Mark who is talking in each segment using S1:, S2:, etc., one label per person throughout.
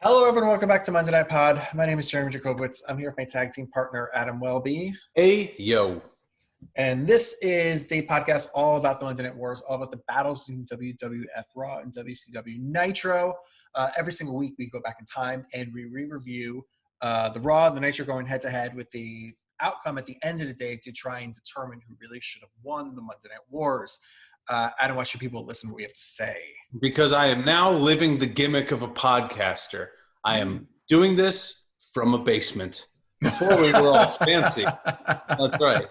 S1: Hello, everyone. Welcome back to Monday Night Pod. My name is Jeremy Jacobowitz. I'm here with my tag team partner, Adam Welby.
S2: Hey, yo.
S1: And this is the podcast all about the Monday Night Wars, all about the battles in WWF Raw and WCW Nitro. Every single week, we go back in time and we re-review the Raw and the Nitro going head-to-head with the outcome at the end of the day to try and determine who really should have won the Monday Night Wars. Adam, why should people listen to what we have to say?
S2: Because I am now living the gimmick of a podcaster. I am doing this from a basement. Before we were all fancy. That's right.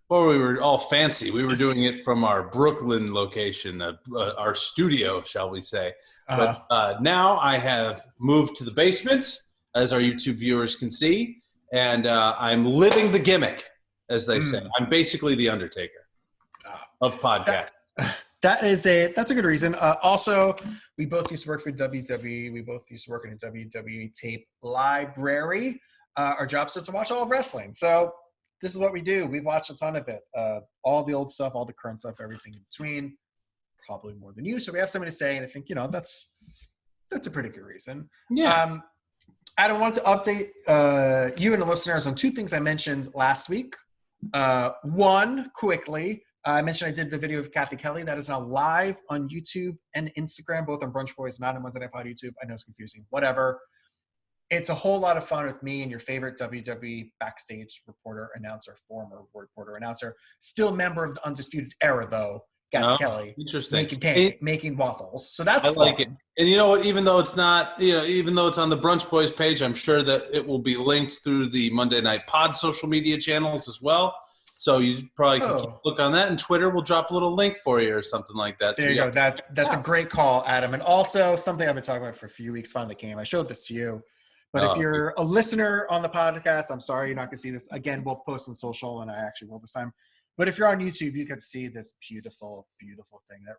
S2: Before we were all fancy, we were doing it from our Brooklyn location, our studio, shall we say. But now I have moved to the basement, as our YouTube viewers can see, and I'm living the gimmick, as they say. I'm basically the Undertaker of podcasts.
S1: That's a good reason. Also, we both used to work for WWE. We both used to work in a WWE tape library. Our jobs are to watch all of wrestling. So this is what we do. We've watched a ton of it. All the old stuff, all the current stuff, everything in between. Probably more than you. So we have something to say, and I think, that's a pretty good reason.
S2: Yeah.
S1: Adam, I wanted to update you and the listeners on two things I mentioned last week. One, quickly, I mentioned I did the video of Kathy Kelly. That is now live on YouTube and Instagram, both on Brunch Boys, not on Monday Night Pod YouTube. I know it's confusing. Whatever. It's a whole lot of fun with me and your favorite WWE backstage reporter, announcer, former reporter, announcer, still member of the Undisputed Era, though, Kathy Kelly.
S2: Interesting.
S1: Making waffles. So that's
S2: I like it. And you know what? Even though it's not, even though it's on the Brunch Boys page, I'm sure that it will be linked through the Monday Night Pod social media channels as well. So you probably can keep a look on that, and Twitter will drop a little link for you or something like that.
S1: There you go. That's a great call, Adam. And also something I've been talking about for a few weeks finally came. I showed this to you. But if you're a listener on the podcast, I'm sorry you're not going to see this. Again, we'll post on social, and I actually will this time. But if you're on YouTube, you can see this beautiful, beautiful thing that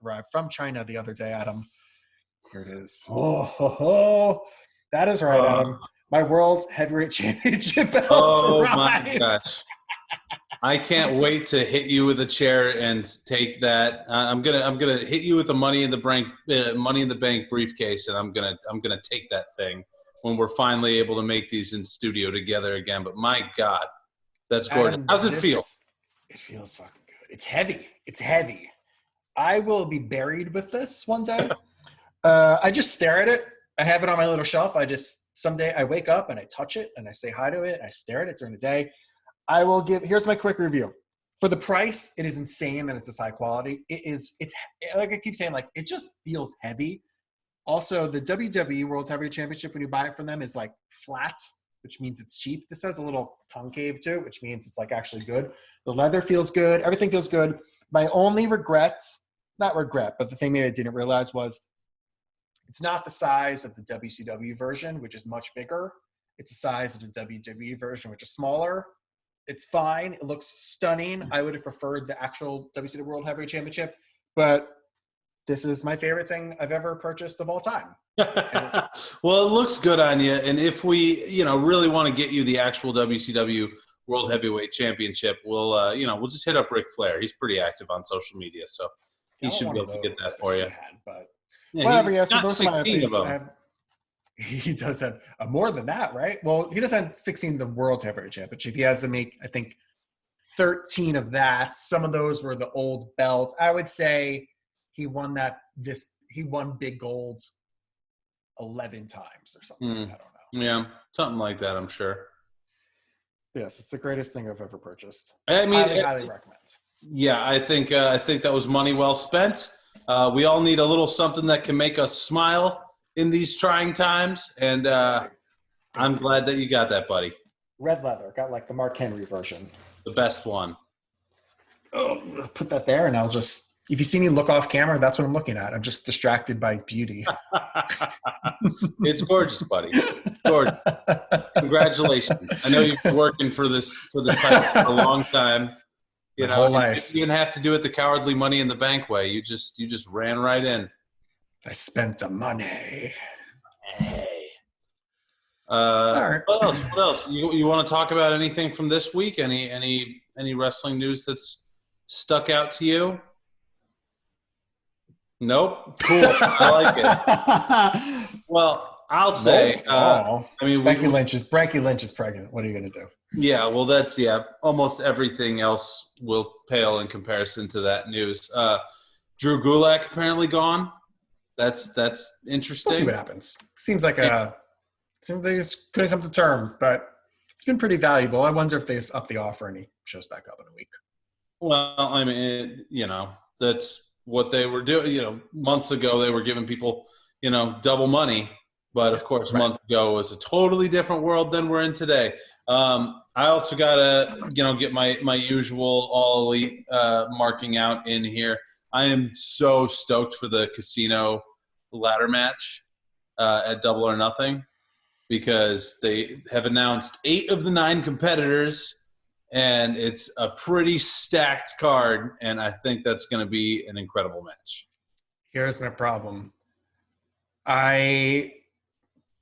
S1: arrived from China the other day, Adam. Here it is. That is right, Adam. My World Heavyweight Championship belt.
S2: Oh, my gosh. I can't wait to hit you with a chair and take that. I'm gonna hit you with the Money in the Bank briefcase, and I'm gonna take that thing when we're finally able to make these in studio together again. But my God, that's gorgeous. How's it feel?
S1: It feels fucking good. It's heavy. It's heavy. I will be buried with this one day. I just stare at it. I have it on my little shelf. Someday I wake up and I touch it and I say hi to it. And I stare at it during the day. Here's my quick review. For the price, it is insane that it's this high quality. It's like I keep saying, like, it just feels heavy. Also, the WWE World Heavyweight Championship, when you buy it from them, is like flat, which means it's cheap. This has a little concave too, which means it's like actually good. The leather feels good. Everything feels good. My only regret, not regret, but the thing maybe I didn't realize was it's not the size of the WCW version, which is much bigger. It's the size of the WWE version, which is smaller. It's fine. It looks stunning. I would have preferred the actual WCW World Heavyweight Championship, but this is my favorite thing I've ever purchased of all time.
S2: Well, it looks good on you, and if we, really want to get you the actual WCW World Heavyweight Championship, we'll just hit up Ric Flair. He's pretty active on social media, so he should be able to get that for you.
S1: But
S2: yeah,
S1: whatever. Yeah. So those are my updates. He does have more than that, right? Well, he does have 16 of the World Heavyweight Championship. He has to make, I think, 13 of that. Some of those were the old belts. I would say he won he won big gold 11 times or something. I don't know.
S2: Yeah, something like that, I'm sure.
S1: Yes, it's the greatest thing I've ever purchased.
S2: I mean,
S1: highly recommend.
S2: Yeah, I think that was money well spent. We all need a little something that can make us smile in these trying times, and I'm glad that you got that, buddy.
S1: Red leather, got like the Mark Henry version.
S2: The best one.
S1: Oh, put that there, and I'll just, if you see me look off camera, that's what I'm looking at. I'm just distracted by beauty.
S2: It's gorgeous, buddy. Gorgeous. Congratulations. I know you've been working for this title for a long time.
S1: My whole life.
S2: You didn't even have to do it the cowardly Money in the Bank way. You just ran right in.
S1: I spent the money.
S2: Hey.
S1: All right.
S2: What else? You want to talk about anything from this week? Any wrestling news that's stuck out to you? Nope. Cool. I like it. Well, I'll say, I mean,
S1: Becky Lynch is pregnant. What are you going to do?
S2: Yeah, well, that's almost everything else will pale in comparison to that news. Drew Gulak apparently gone. That's interesting.
S1: We'll see what happens. Seems like they just couldn't come to terms, but it's been pretty valuable. I wonder if they just up the offer and he shows back up in a week.
S2: Well, I mean, that's what they were doing. Months ago they were giving people, double money. But, of course, a month ago was a totally different world than we're in today. I also got to, get my usual All Elite marking out in here. I am so stoked for the casino ladder match at Double or Nothing because they have announced 8 of the 9 competitors, and it's a pretty stacked card, and I think that's going to be an incredible match.
S1: Here's my problem. I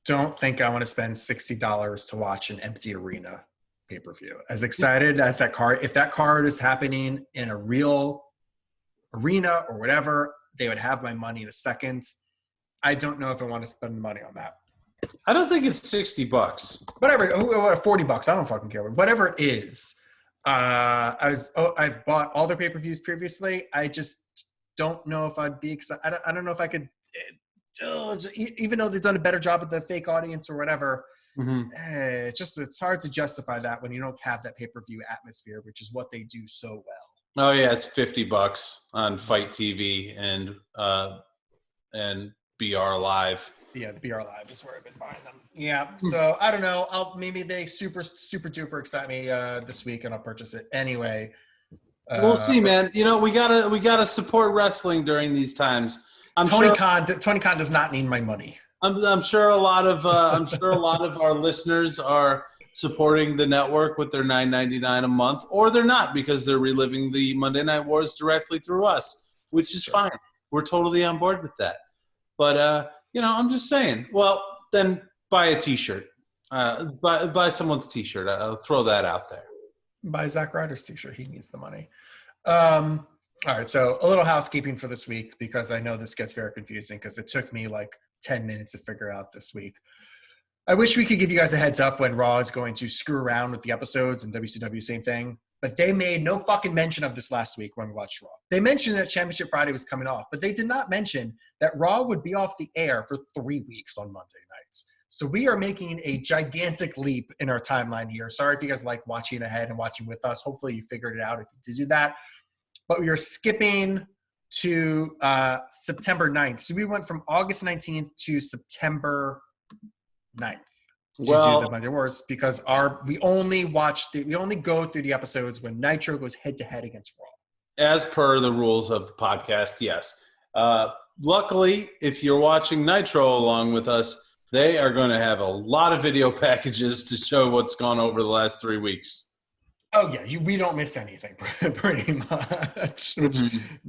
S1: don't think I want to spend $60 to watch an empty arena pay-per-view. As excited as that card, if that card is happening in a real arena or whatever, they would have my money in a second. I don't know if I want to spend money on that.
S2: I don't think it's $60.
S1: Whatever, $40. I don't fucking care. Whatever it is. I've bought all their pay-per-views previously. I just don't know if I'd be excited. I don't know if I could. Even though they've done a better job with the fake audience or whatever, it's hard to justify that when you don't have that pay-per-view atmosphere, which is what they do so well.
S2: Oh yeah, it's $50 on Fight TV and BR Live.
S1: Yeah, the BR Live is where I've been buying them. Yeah, so I don't know. Maybe they super duper excite me this week, and I'll purchase it anyway.
S2: We'll see, man. We gotta support wrestling during these times.
S1: Tony Khan does not need my money.
S2: I'm sure a lot of our listeners are supporting the network with their $9.99 a month, or they're not because they're reliving the Monday Night Wars directly through us, which is fine. We're totally on board with that. But I'm just saying. Well, then buy a T-shirt. Buy someone's T-shirt. I'll throw that out there.
S1: Buy Zack Ryder's T-shirt. He needs the money. All right, so a little housekeeping for this week because I know this gets very confusing because it took me like 10 minutes to figure out this week. I wish we could give you guys a heads up when Raw is going to screw around with the episodes and WCW, same thing. But they made no fucking mention of this last week when we watched Raw. They mentioned that Championship Friday was coming off, but they did not mention that Raw would be off the air for 3 weeks on Monday nights. So we are making a gigantic leap in our timeline here. Sorry if you guys like watching ahead and watching with us. Hopefully you figured it out if you did do that. But we are skipping to September 9th. So we went from August 19th to September 9th to do the Monday Wars because we only go through the episodes when Nitro goes head-to-head against Raw.
S2: As per the rules of the podcast, yes. Luckily, if you're watching Nitro along with us, they are going to have a lot of video packages to show what's gone over the last 3 weeks.
S1: Oh, yeah. We don't miss anything, pretty much.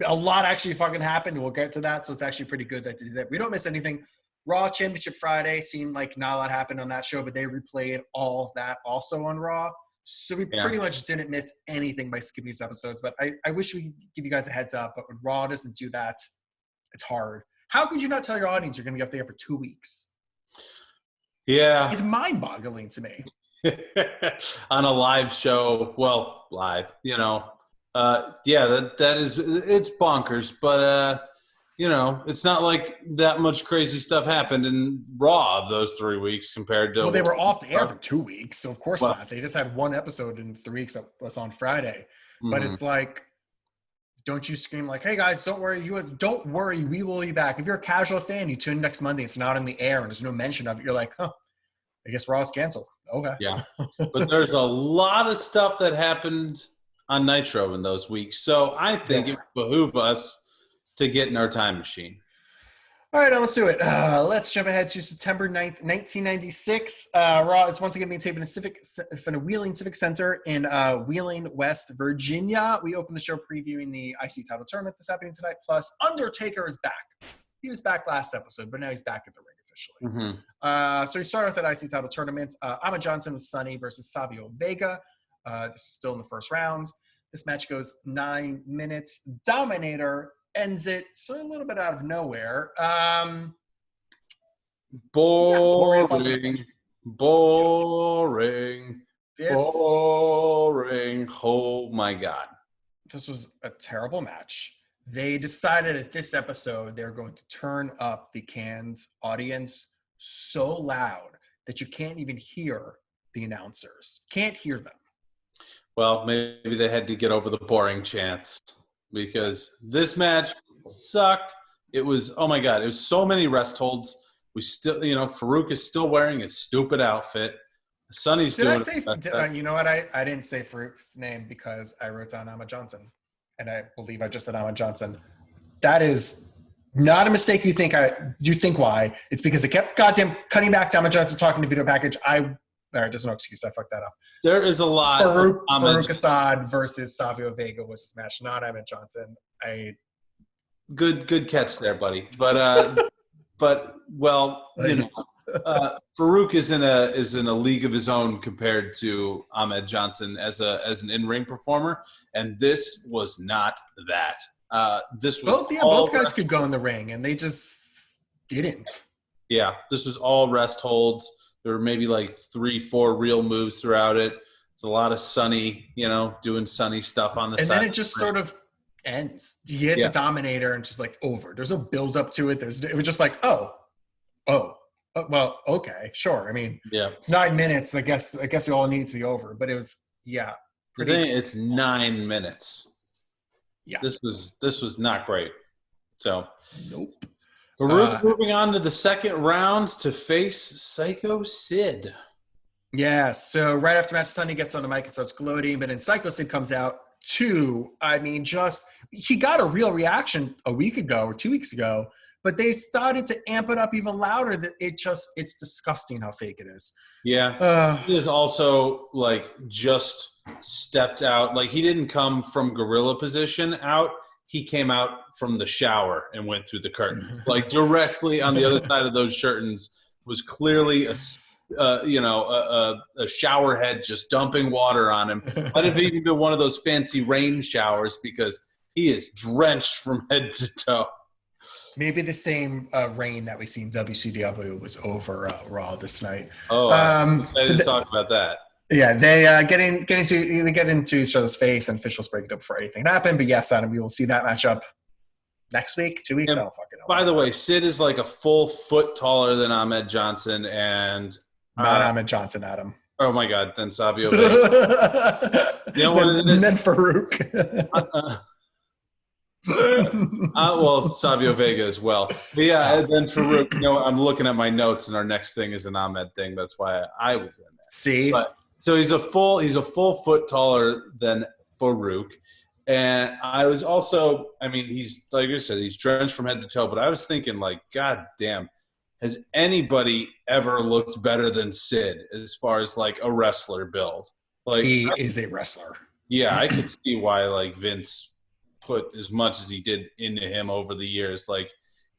S1: A lot actually fucking happened. We'll get to that. So it's actually pretty good that they did that. We don't miss anything. Raw Championship Friday seemed like not a lot happened on that show, but they replayed all of that also on Raw. So we pretty much didn't miss anything by skipping these episodes. But I wish we could give you guys a heads up. But when Raw doesn't do that, it's hard. How could you not tell your audience you're going to be up there for 2 weeks?
S2: Yeah.
S1: It's mind-boggling to me.
S2: On a live show, live, it's bonkers, but it's not like that much crazy stuff happened in Raw of those 3 weeks compared to.
S1: Well, they were off the air for 2 weeks, so of course not. They just had one episode in 3 weeks that was on Friday, but it's like, don't you scream like, "Hey guys, don't worry, don't worry, we will be back." If you're a casual fan, you tune in next Monday, it's not on the air, and there's no mention of it. You're like, "Huh, I guess Raw's canceled." Okay.
S2: Yeah. But there's a lot of stuff that happened on Nitro in those weeks. So I think it would behoove us to get in our time machine.
S1: All right, let's do it. Let's jump ahead to September 9th, 1996. Raw is once again being taped in a Wheeling Civic Center in Wheeling, West Virginia. We opened the show previewing the IC title tournament that's happening tonight. Plus, Undertaker is back. He was back last episode, but now he's back at the ring. So we started with that IC title tournament. Ahmed Johnson was Sonny versus Savio Vega. This is still in the first round. This match goes 9 minutes. Dominator ends it so a little bit out of nowhere.
S2: Boring.
S1: This
S2: Boring. Oh my God.
S1: This was a terrible match. They decided that this episode, they're going to turn up the canned audience so loud that you can't even hear the announcers. Can't hear them.
S2: Well, maybe they had to get over the boring chants because this match sucked. It was, oh my God, it was so many rest holds. We still, Farouk is still wearing his stupid outfit. Sonny's doing
S1: you know what? I didn't say Farouk's name because I wrote down Ahmed Johnson. And I believe I just said Ahmed Johnson. That is not a mistake you think why. It's because it kept goddamn cutting back to Ahmed Johnson talking to video package. There's no excuse. I fucked that up.
S2: There is a lot.
S1: Farouk Assad versus Savio Vega was this match, not Ahmed Johnson.
S2: Good catch there, buddy. But Farouk is in a league of his own compared to Ahmed Johnson as an in-ring performer, and this was not that. This was
S1: both guys could go in the ring, and they just didn't.
S2: Yeah, this is all rest holds. There were maybe like 3-4 real moves throughout it. It's a lot of Sonny, doing Sonny stuff on the side.
S1: And then it just sort of ends. He hits a Dominator and just like over. There's no build up to it. It was just like, well, okay, sure. I mean, it's 9 minutes. I guess we all need to be over. But it was,
S2: it's 9 minutes.
S1: Yeah,
S2: this was not great. So,
S1: nope.
S2: Farouk moving on to the second round to face Psycho Sid.
S1: Yeah. So right after match, Sonny gets on the mic and starts gloating, but then Psycho Sid comes out too. I mean, he got a real reaction a week ago or 2 weeks ago. But they started to amp it up even louder. That it's disgusting how fake it is.
S2: Yeah. He is also just stepped out. He didn't come from gorilla position out. He came out from the shower and went through the curtains. Directly on the other side of those curtains was clearly a shower head just dumping water on him. Might have even been one of those fancy rain showers because he is drenched from head to toe.
S1: Maybe the same rain that we see in WCW was over Raw this night.
S2: Oh, I didn't talk about that.
S1: Yeah, they get into each other's face, and officials break it up before anything happened. But yes, Adam, we will see that matchup next week, 2 weeks. I don't fucking know.
S2: By the way, Sid is like a full foot taller than Ahmed Johnson, and
S1: not Ahmed Johnson, Adam.
S2: Oh my God, then Savio Vega. You know what it is?
S1: And then Farouk.
S2: Well, Savio Vega as well. But yeah, and then Farouk. I'm looking at my notes, and our next thing is an Ahmed thing. That's why I was in there.
S1: See,
S2: so he's a full foot taller than Farouk, and I was also. I mean, he's like I said, he's drenched from head to toe. But I was thinking, God damn, has anybody ever looked better than Sid as far as a wrestler build?
S1: He is a wrestler.
S2: Yeah, I could see why Vince put as much as he did into him over the years.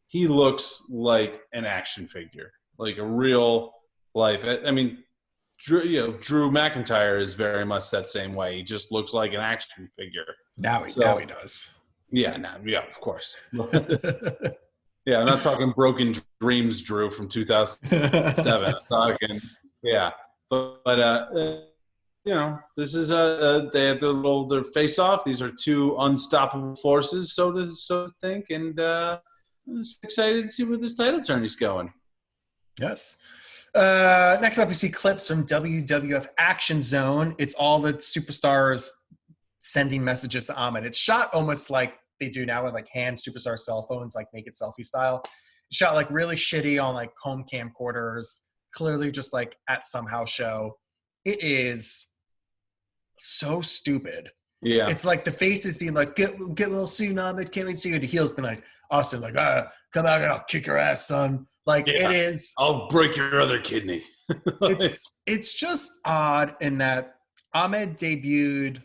S2: He looks like an action figure, like a real life. I mean, Drew McIntyre is very much that same way. He just looks like an action figure.
S1: Now he does. Yeah,
S2: of course. Yeah, I'm not talking Broken Dreams Drew from 2007. I'm talking, this is they have their face off. These are two unstoppable forces, so to think, and I'm just excited to see where this title tourney's going.
S1: Yes. Next up, we see clips from WWF Action Zone. It's all the superstars sending messages to Ahmed. It's shot almost like they do now with hand superstar cell phones, naked selfie style. It's shot really shitty on home camcorders, clearly just at some house show. It is so stupid.
S2: Yeah.
S1: It's the faces being get well soon, Ahmed, can't wait to see you. The heels been Austin, come out and I'll kick your ass, son. It is.
S2: I'll break your other kidney.
S1: It's just odd in that Ahmed debuted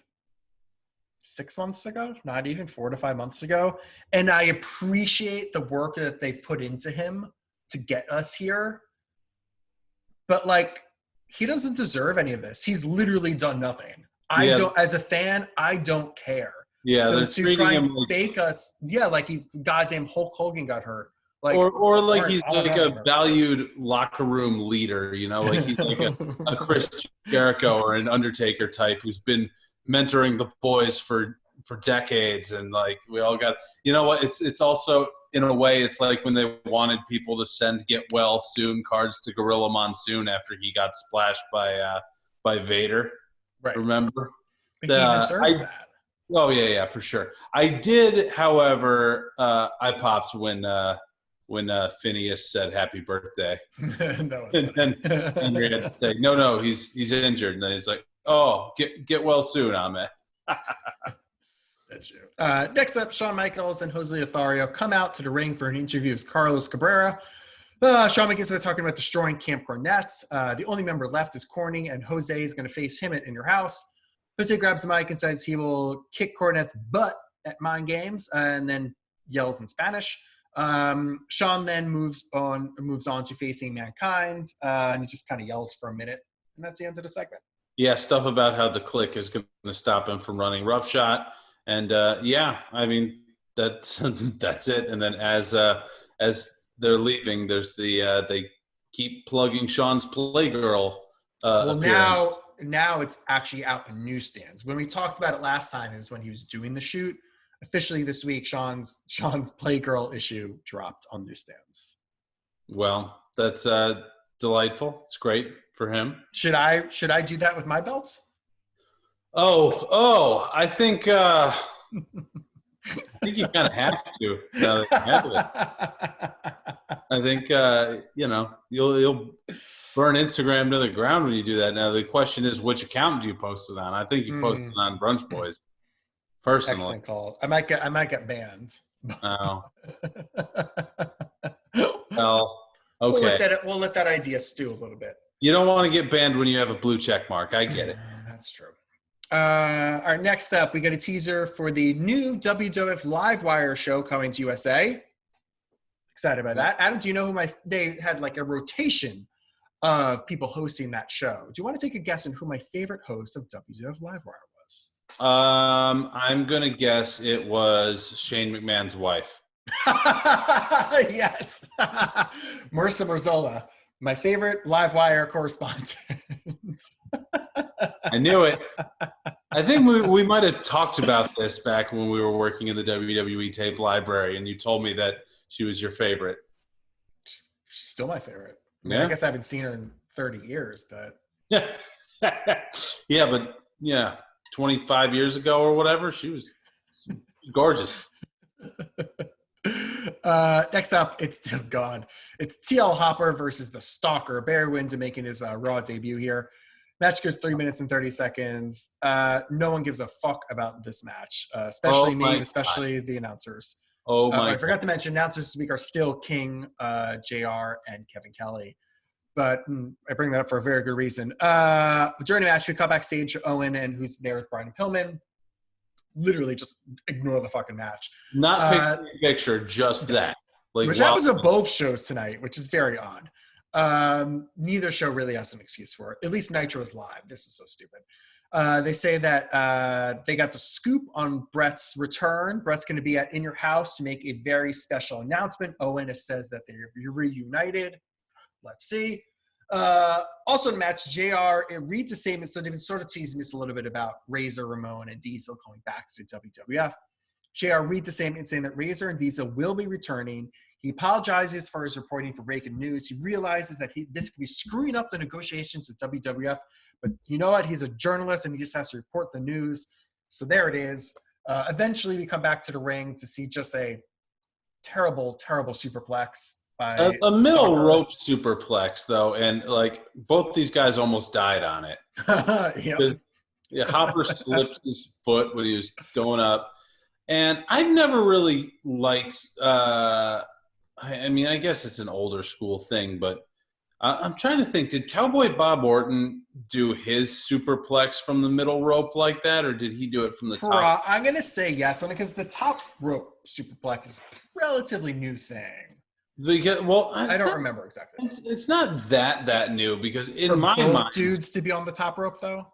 S1: 6 months ago, not even 4 to 5 months ago. And I appreciate the work that they've put into him to get us here. But he doesn't deserve any of this. He's literally done nothing. As a fan, I don't care.
S2: Yeah.
S1: So to try and fake us, he's goddamn Hulk Hogan got hurt. Like,
S2: or like
S1: aren't
S2: he's
S1: all
S2: like
S1: nothing
S2: a
S1: or
S2: valued locker room leader, you know, like he's like a Chris Jericho or an Undertaker type who's been mentoring the boys for decades, and like we all got, you know what? It's also in a way it's like when they wanted people to send get well soon cards to Gorilla Monsoon after he got splashed by Vader.
S1: right.
S2: Remember?
S1: He deserves that.
S2: Oh yeah, for sure. I did, however, I popped when Phineas said "Happy Birthday,"
S1: That was
S2: and
S1: funny.
S2: then Henry had to say, "No, he's injured," and then he's like, "Oh, get well soon, Ahmed."
S1: That's true. Next up, Shawn Michaels and Jose Lothario come out to the ring for an interview with Carlos Cabrera. Shawn Michaels is talking about destroying Camp Cornette's. The only member left is Corny, and Jose is going to face him at In Your House. Jose grabs the mic and says he will kick Cornette's butt at Mind Games, and then yells in Spanish. Shawn then moves on to facing Mankind, and he just kind of yells for a minute, and that's the end of the segment.
S2: Yeah, stuff about how the Click is going to stop him from running roughshod, and yeah, I mean that's it. And then as they're leaving, there's the they keep plugging Shawn's Playgirl.
S1: Well,
S2: appearance.
S1: now it's actually out in newsstands. When we talked about it last time, it was when he was doing the shoot. Officially this week, Shawn's Playgirl issue dropped on newsstands.
S2: Well, that's delightful. It's great for him.
S1: Should I do that with my belts?
S2: I think you kind of have to. Now that you have it. I think you'll burn Instagram to the ground when you do that. Now the question is, which account do you post it on? I think you posted it on Brunch Boys. Personally,
S1: excellent call. I might get banned.
S2: Oh. Well, okay.
S1: We'll let that idea stew a little bit.
S2: You don't want to get banned when you have a blue check mark. I get it.
S1: That's true. All right, next up, we got a teaser for the new WWF Livewire show coming to USA. Excited about that. Adam, do you know they had like a rotation of people hosting that show. Do you want to take a guess on who my favorite host of WWF Livewire was?
S2: I'm going to guess it was Shane McMahon's wife.
S1: Yes. Marissa Marzola, my favorite Livewire correspondent.
S2: I knew it. I think we might have talked about this back when we were working in the WWE tape library, and you told me that she was your favorite.
S1: She's still my favorite.
S2: Yeah.
S1: I guess I haven't seen her in 30 years, but
S2: yeah, but 25 years ago or whatever, she was gorgeous.
S1: Next up, it's TL Hopper versus the Stalker. Bear wins and making his Raw debut here. Match goes 3 minutes and 30 seconds. No one gives a fuck about this match, especially me, and especially the announcers. I forgot to mention announcers this week are still King, JR, and Kevin Kelly. But I bring that up for a very good reason. During the match, we cut backstage to Owen, and who's there with Brian Pillman. Literally just ignore the fucking match.
S2: Not picture, just that.
S1: Which happens at both shows tonight, which is very odd. Neither show really has an excuse for it. At least Nitro is live. This is so stupid. They say that they got the scoop on Brett's return. Brett's going to be at In Your House to make a very special announcement. Owen says that they're reunited. Let's see. Also in the match, JR, it reads a statement, so they've been sort of teasing this a little bit about Razor, Ramon, and Diesel coming back to the WWF. JR reads the statement saying that Razor and Diesel will be returning. He apologizes for his reporting for breaking news. He realizes that this could be screwing up the negotiations with WWF, but you know what? He's a journalist and he just has to report the news. So there it is. Eventually, we come back to the ring to see just a terrible, terrible superplex.
S2: A middle rope superplex, though, and like both these guys almost died on it.
S1: Yep.
S2: Hopper slipped his foot when he was going up, and I've never really liked. I mean, I guess it's an older school thing, but I'm trying to think. Did Cowboy Bob Orton do his superplex from the middle rope like that, or did he do it from the top?
S1: I'm going to say yes, because the top rope superplex is a relatively new thing.
S2: I
S1: don't remember exactly.
S2: It's not that new, because in my mind,
S1: dudes to be on the top rope though.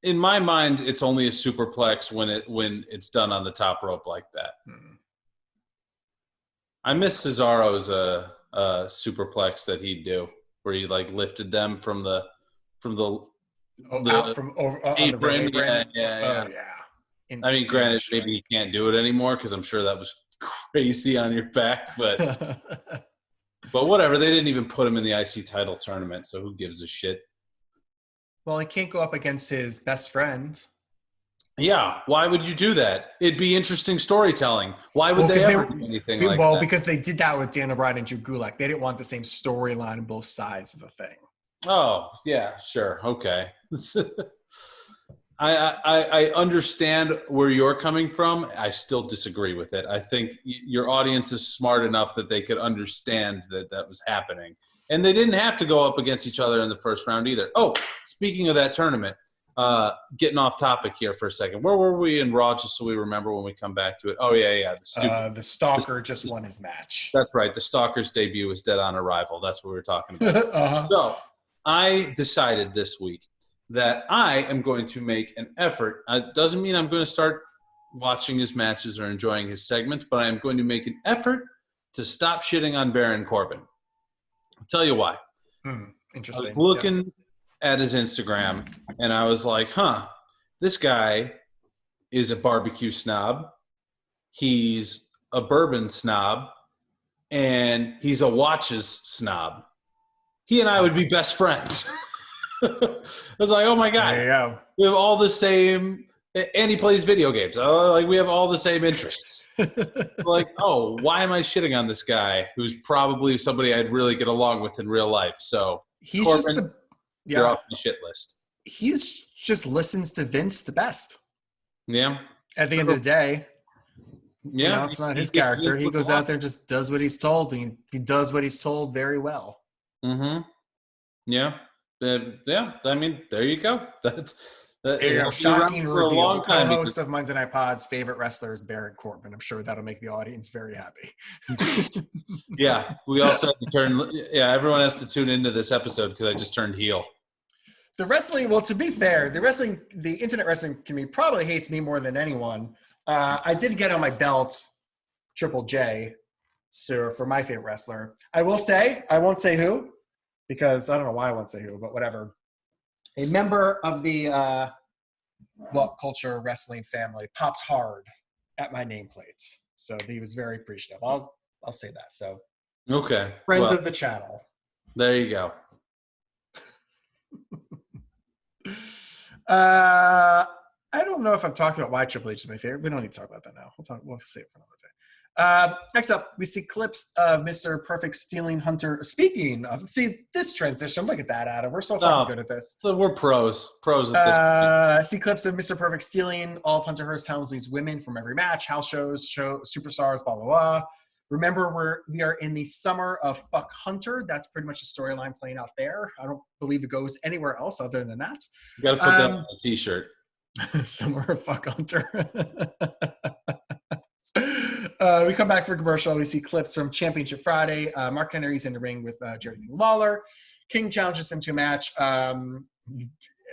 S2: In my mind, it's only a superplex when it's done on the top rope like that. I miss Cesaro's superplex that he'd do, where he like lifted them from the
S1: out from over on the
S2: apron.
S1: apron.
S2: Yeah.
S1: Oh yeah.
S2: I mean, granted,
S1: Insane
S2: maybe he can't do it anymore because I'm sure that was crazy on your back, but
S1: strength.
S2: whatever. They didn't even put him in the IC title tournament, so who gives a shit?
S1: Well, he can't go up against his best friend.
S2: Yeah, why would you do that? It'd be interesting storytelling. Why would they ever do anything like that?
S1: Because they did that with Dan O'Brien and Drew Gulak. They didn't want the same storyline on both sides of the thing.
S2: Oh, yeah, sure. Okay. I understand where you're coming from. I still disagree with it. I think your audience is smart enough that they could understand that was happening. And they didn't have to go up against each other in the first round either. Oh, speaking of that tournament, getting off topic here for a second. Where were we in Raw, just so we remember when we come back to it? Oh, yeah.
S1: The Stalker just won his match.
S2: That's right. The Stalker's debut was dead on arrival. That's what we were talking about. So I decided this week that I am going to make an effort. It doesn't mean I'm going to start watching his matches or enjoying his segments, but I am going to make an effort to stop shitting on Baron Corbin. I'll tell you why.
S1: Interesting.
S2: I was looking at his Instagram, and I was like, this guy is a barbecue snob. He's a bourbon snob, and he's a watches snob. He and I would be best friends. I was like, oh my God.
S1: There you go.
S2: We have all the same, and he plays video games. Like, we have all the same interests. Like, oh, why am I shitting on this guy who's probably somebody I'd really get along with in real life? So
S1: he's
S2: Corbin, you're off the shit list.
S1: He's just listens to Vince the best.
S2: Yeah.
S1: At the end of the day.
S2: Yeah.
S1: It's not his character. He goes out there and just does what he's told. He does what he's told very well.
S2: Mm-hmm. Yeah. Yeah. I mean, there you go. That's
S1: shocking reveal. Co-host of Monday Night Pod's favorite wrestler is Baron Corbin. I'm sure that'll make the audience very happy.
S2: Yeah. We also have to turn. Yeah. Everyone has to tune into this episode because I just turned heel.
S1: The wrestling. Well, to be fair, the internet wrestling community probably hates me more than anyone. I did get on my belt Triple J, so for my favorite wrestler. I will say, I won't say who, because I don't know why I won't say who, but whatever. A member of the What Culture Wrestling family popped hard at my nameplate, so he was very appreciative. I'll say that. So,
S2: okay,
S1: friends of the channel.
S2: There you go.
S1: I don't know if I've talked about why Triple H is my favorite. We don't need to talk about that now. We'll save it for another day. Next up, we see clips of Mr. Perfect Stealing Hunter. Speaking of, see this transition. Look at that, Adam. We're so fucking good at this.
S2: So we're pros at this point.
S1: See clips of Mr. Perfect stealing all of Hunter Hearst Helmsley's women from every match, house shows, superstars, blah, blah, blah. Remember, we are in the summer of Fuck Hunter. That's pretty much the storyline playing out there. I don't believe it goes anywhere else other than that.
S2: You got to put that on a T-shirt.
S1: Summer of Fuck Hunter. We come back for commercial. We see clips from Championship Friday. Mark Henry's in the ring with Jerry Lawler. King challenges him to a match.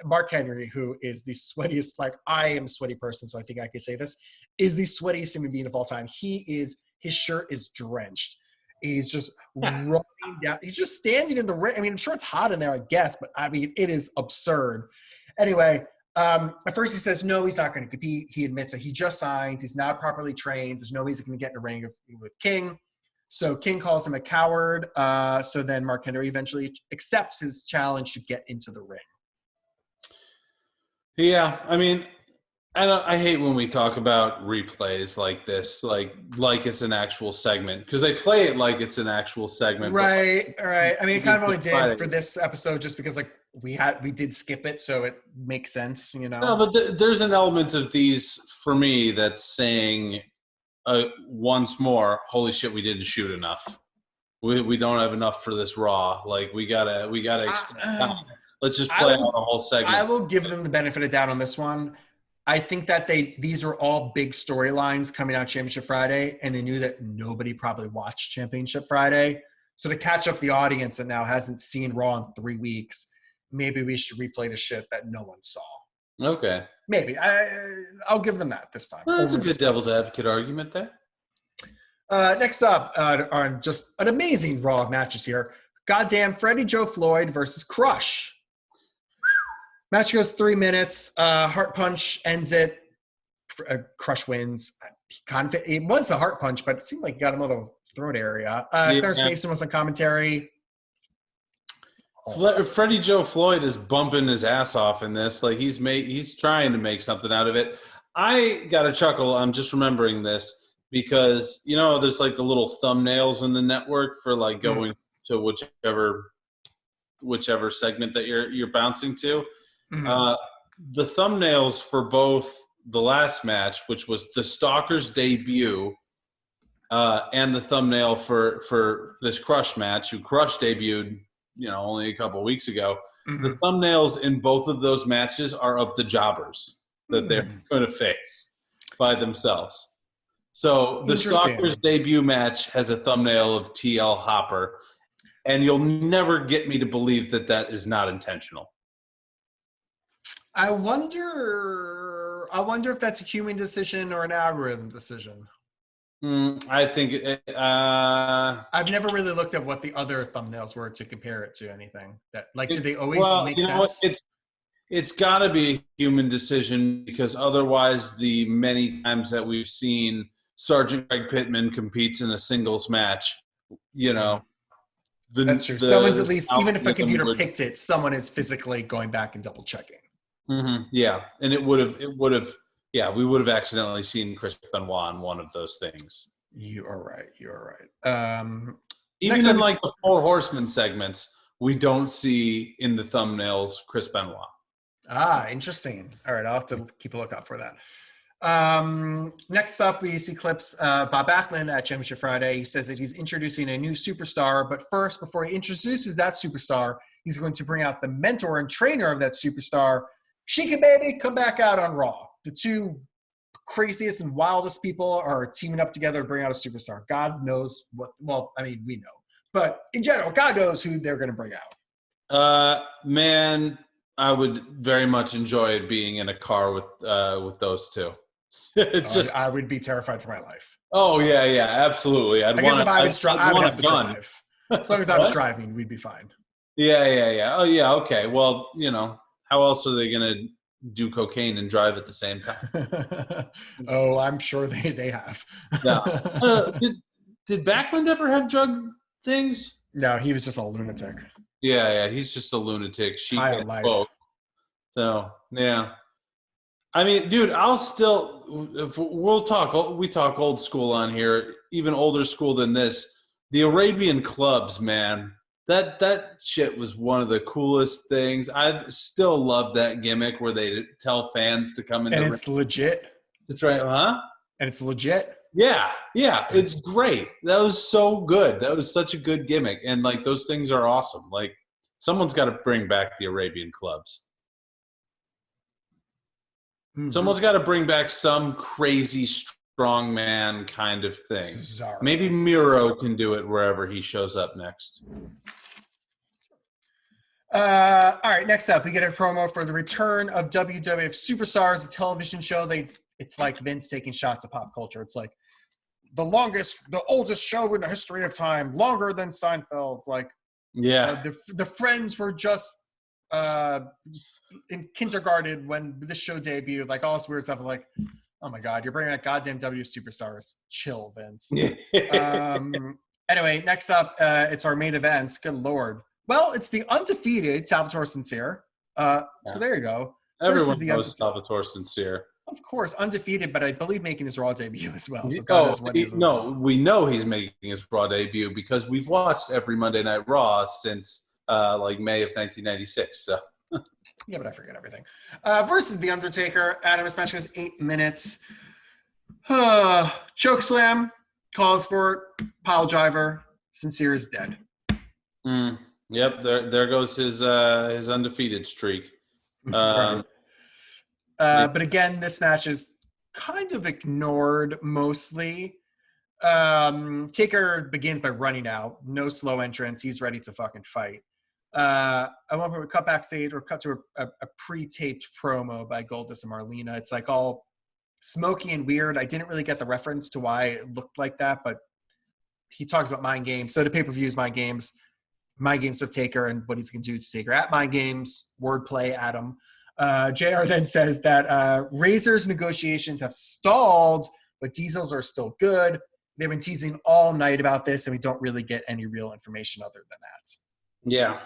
S1: Mark Henry, who is the sweatiest, like I am a sweaty person, so I think I can say this, is the sweatiest human being of all time. His shirt is drenched. He's just rolling down. He's just standing in the ring. I mean, I'm sure it's hot in there, I guess, but I mean, it is absurd. Anyway, at first he says, no, he's not going to compete. He admits that he just signed. He's not properly trained. There's no way he's going to get in the ring with King. So King calls him a coward. So then Mark Henry eventually accepts his challenge to get into the ring.
S2: Yeah, I mean, I hate when we talk about replays like this, like it's an actual segment, because they play it like it's an actual segment.
S1: Right. I mean, it kind of only did for this episode just because like we did skip it, so it makes sense, you know.
S2: No, but there's an element of these for me that's saying once more, holy shit, we didn't shoot enough. We don't have enough for this Raw. Like we gotta extend time. Let's just play out a whole segment.
S1: I will give them the benefit of doubt on this one. I think that these are all big storylines coming out Championship Friday, and they knew that nobody probably watched Championship Friday. So to catch up the audience that now hasn't seen Raw in 3 weeks, maybe we should replay the shit that no one saw.
S2: Okay.
S1: Maybe. I'll give them that this time.
S2: Well, that's a good devil's advocate argument there.
S1: Next up are just an amazing Raw of matches here. Goddamn Freddie Joe Floyd versus Crush. Match goes 3 minutes. Heart Punch ends it. Crush wins. It was the Heart Punch, but it seemed like he got a little throat area. Clarence Mason was on commentary.
S2: Freddie Joe Floyd is bumping his ass off in this. Like he's trying to make something out of it. I got a chuckle. I'm just remembering this because there's like the little thumbnails in the network for like going to whichever segment that you're bouncing to. Mm-hmm. The thumbnails for both the last match, which was the Stalker's debut, and the thumbnail for this Crush match, who Crush debuted, only a couple of weeks ago. Mm-hmm. The thumbnails in both of those matches are of the jobbers that they're going to face by themselves. So the Stalker's debut match has a thumbnail of TL Hopper, and you'll never get me to believe that is not intentional.
S1: I wonder if that's a human decision or an algorithm decision.
S2: I think
S1: I've never really looked at what the other thumbnails were to compare it to anything. Do they always make sense?
S2: It's got to be a human decision because otherwise, the many times that we've seen Sergeant Greg Pittman competes in a singles match,
S1: that's true. Someone's at least, even if a computer picked it, someone is physically going back and double checking.
S2: Mm-hmm. Yeah, and we would have accidentally seen Chris Benoit on one of those things.
S1: You are right.
S2: Even in like the Four Horsemen segments, we don't see in the thumbnails Chris Benoit.
S1: Interesting. All right, I'll have to keep a lookout for that. Next up, we see clips. Bob Backlund at Championship Friday. He says that he's introducing a new superstar, but first, before he introduces that superstar, he's going to bring out the mentor and trainer of that superstar. Sheik and Baby come back out on Raw. The two craziest and wildest people are teaming up together to bring out a superstar. God knows what. Well, I mean, we know, but in general, God knows who they're going to bring out.
S2: Man, I would very much enjoy being in a car with those two.
S1: I would be terrified for my life.
S2: Oh yeah, absolutely.
S1: I guess if I was driving, I would have to drive. As long as I was driving, we'd be fine.
S2: Yeah. Oh yeah, okay. Well, how else are they going to do cocaine and drive at the same time?
S1: Oh, I'm sure they have.
S2: No. Did Backlund ever have drug things?
S1: No, he was just a lunatic.
S2: Yeah, he's just a lunatic.
S1: High life.
S2: So, yeah. I mean, dude, we talk old school on here, even older school than this. The Arabian clubs, man. That shit was one of the coolest things. I still love that gimmick where they tell fans to come in.
S1: And it's legit.
S2: To try, huh?
S1: And it's legit.
S2: Yeah, it's great. That was so good. That was such a good gimmick. And, like, those things are awesome. Like, someone's got to bring back the Arabian clubs. Mm-hmm. Someone's got to bring back some crazy strongman kind of thing. Cesaro. Maybe Miro can do it wherever he shows up next.
S1: All right, next up, we get a promo for the return of WWF Superstars, a television show. It's like Vince taking shots at pop culture. It's like the oldest show in the history of time, longer than Seinfeld. Like, the Friends were just in kindergarten when this show debuted. Like all this weird stuff. I'm like, oh my God, you're bringing out goddamn W Superstars. Chill, Vince. Anyway, next up, it's our main event. Good Lord. Well, it's the undefeated Salvatore Sincere. So there you go.
S2: Everyone knows Salvatore Sincere.
S1: Of course, undefeated, but I believe making his Raw debut as well. So
S2: we know he's making his Raw debut because we've watched every Monday Night Raw since May of 1996. So.
S1: Yeah, but I forget everything. Versus The Undertaker. This match goes 8 minutes. Choke slam. Calls for it. Pile driver. Sincere is dead.
S2: Yep, there goes his undefeated streak.
S1: Right. But again, this match is kind of ignored mostly. Taker begins by running out. No slow entrance. He's ready to fucking fight. I want to cut backstage or cut to a pre-taped promo by Goldust and Marlena. It's like all smoky and weird. I didn't really get the reference to why it looked like that, but he talks about mind games. So the pay-per-view is mind games of Taker and what he's going to do to Taker at mind games. Wordplay, Adam. JR then says that Razor's negotiations have stalled, but Diesel's are still good. They've been teasing all night about this, and we don't really get any real information other than that.
S2: Yeah.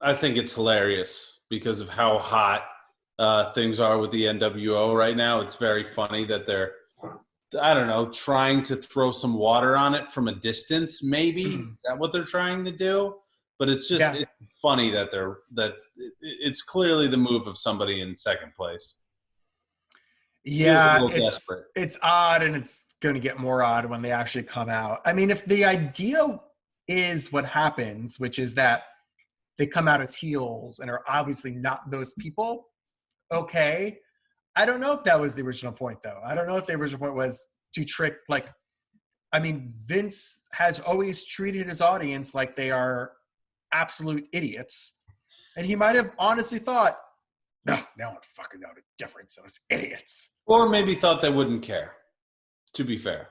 S2: I think it's hilarious because of how hot things are with the NWO right now. It's very funny that they're, I don't know, trying to throw some water on it from a distance, maybe. Is that what they're trying to do? But it's just it's funny that it's clearly the move of somebody in second place.
S1: Yeah, it's odd, and it's going to get more odd when they actually come out. I mean, if the idea is what happens, which is that they come out as heels and are obviously not those people, okay. I don't know if that was the original point, though. I don't know if the original point was to trick, Vince has always treated his audience like they are absolute idiots. And he might have honestly thought, no one fucking know the difference. Those idiots.
S2: Or maybe thought they wouldn't care, to be fair.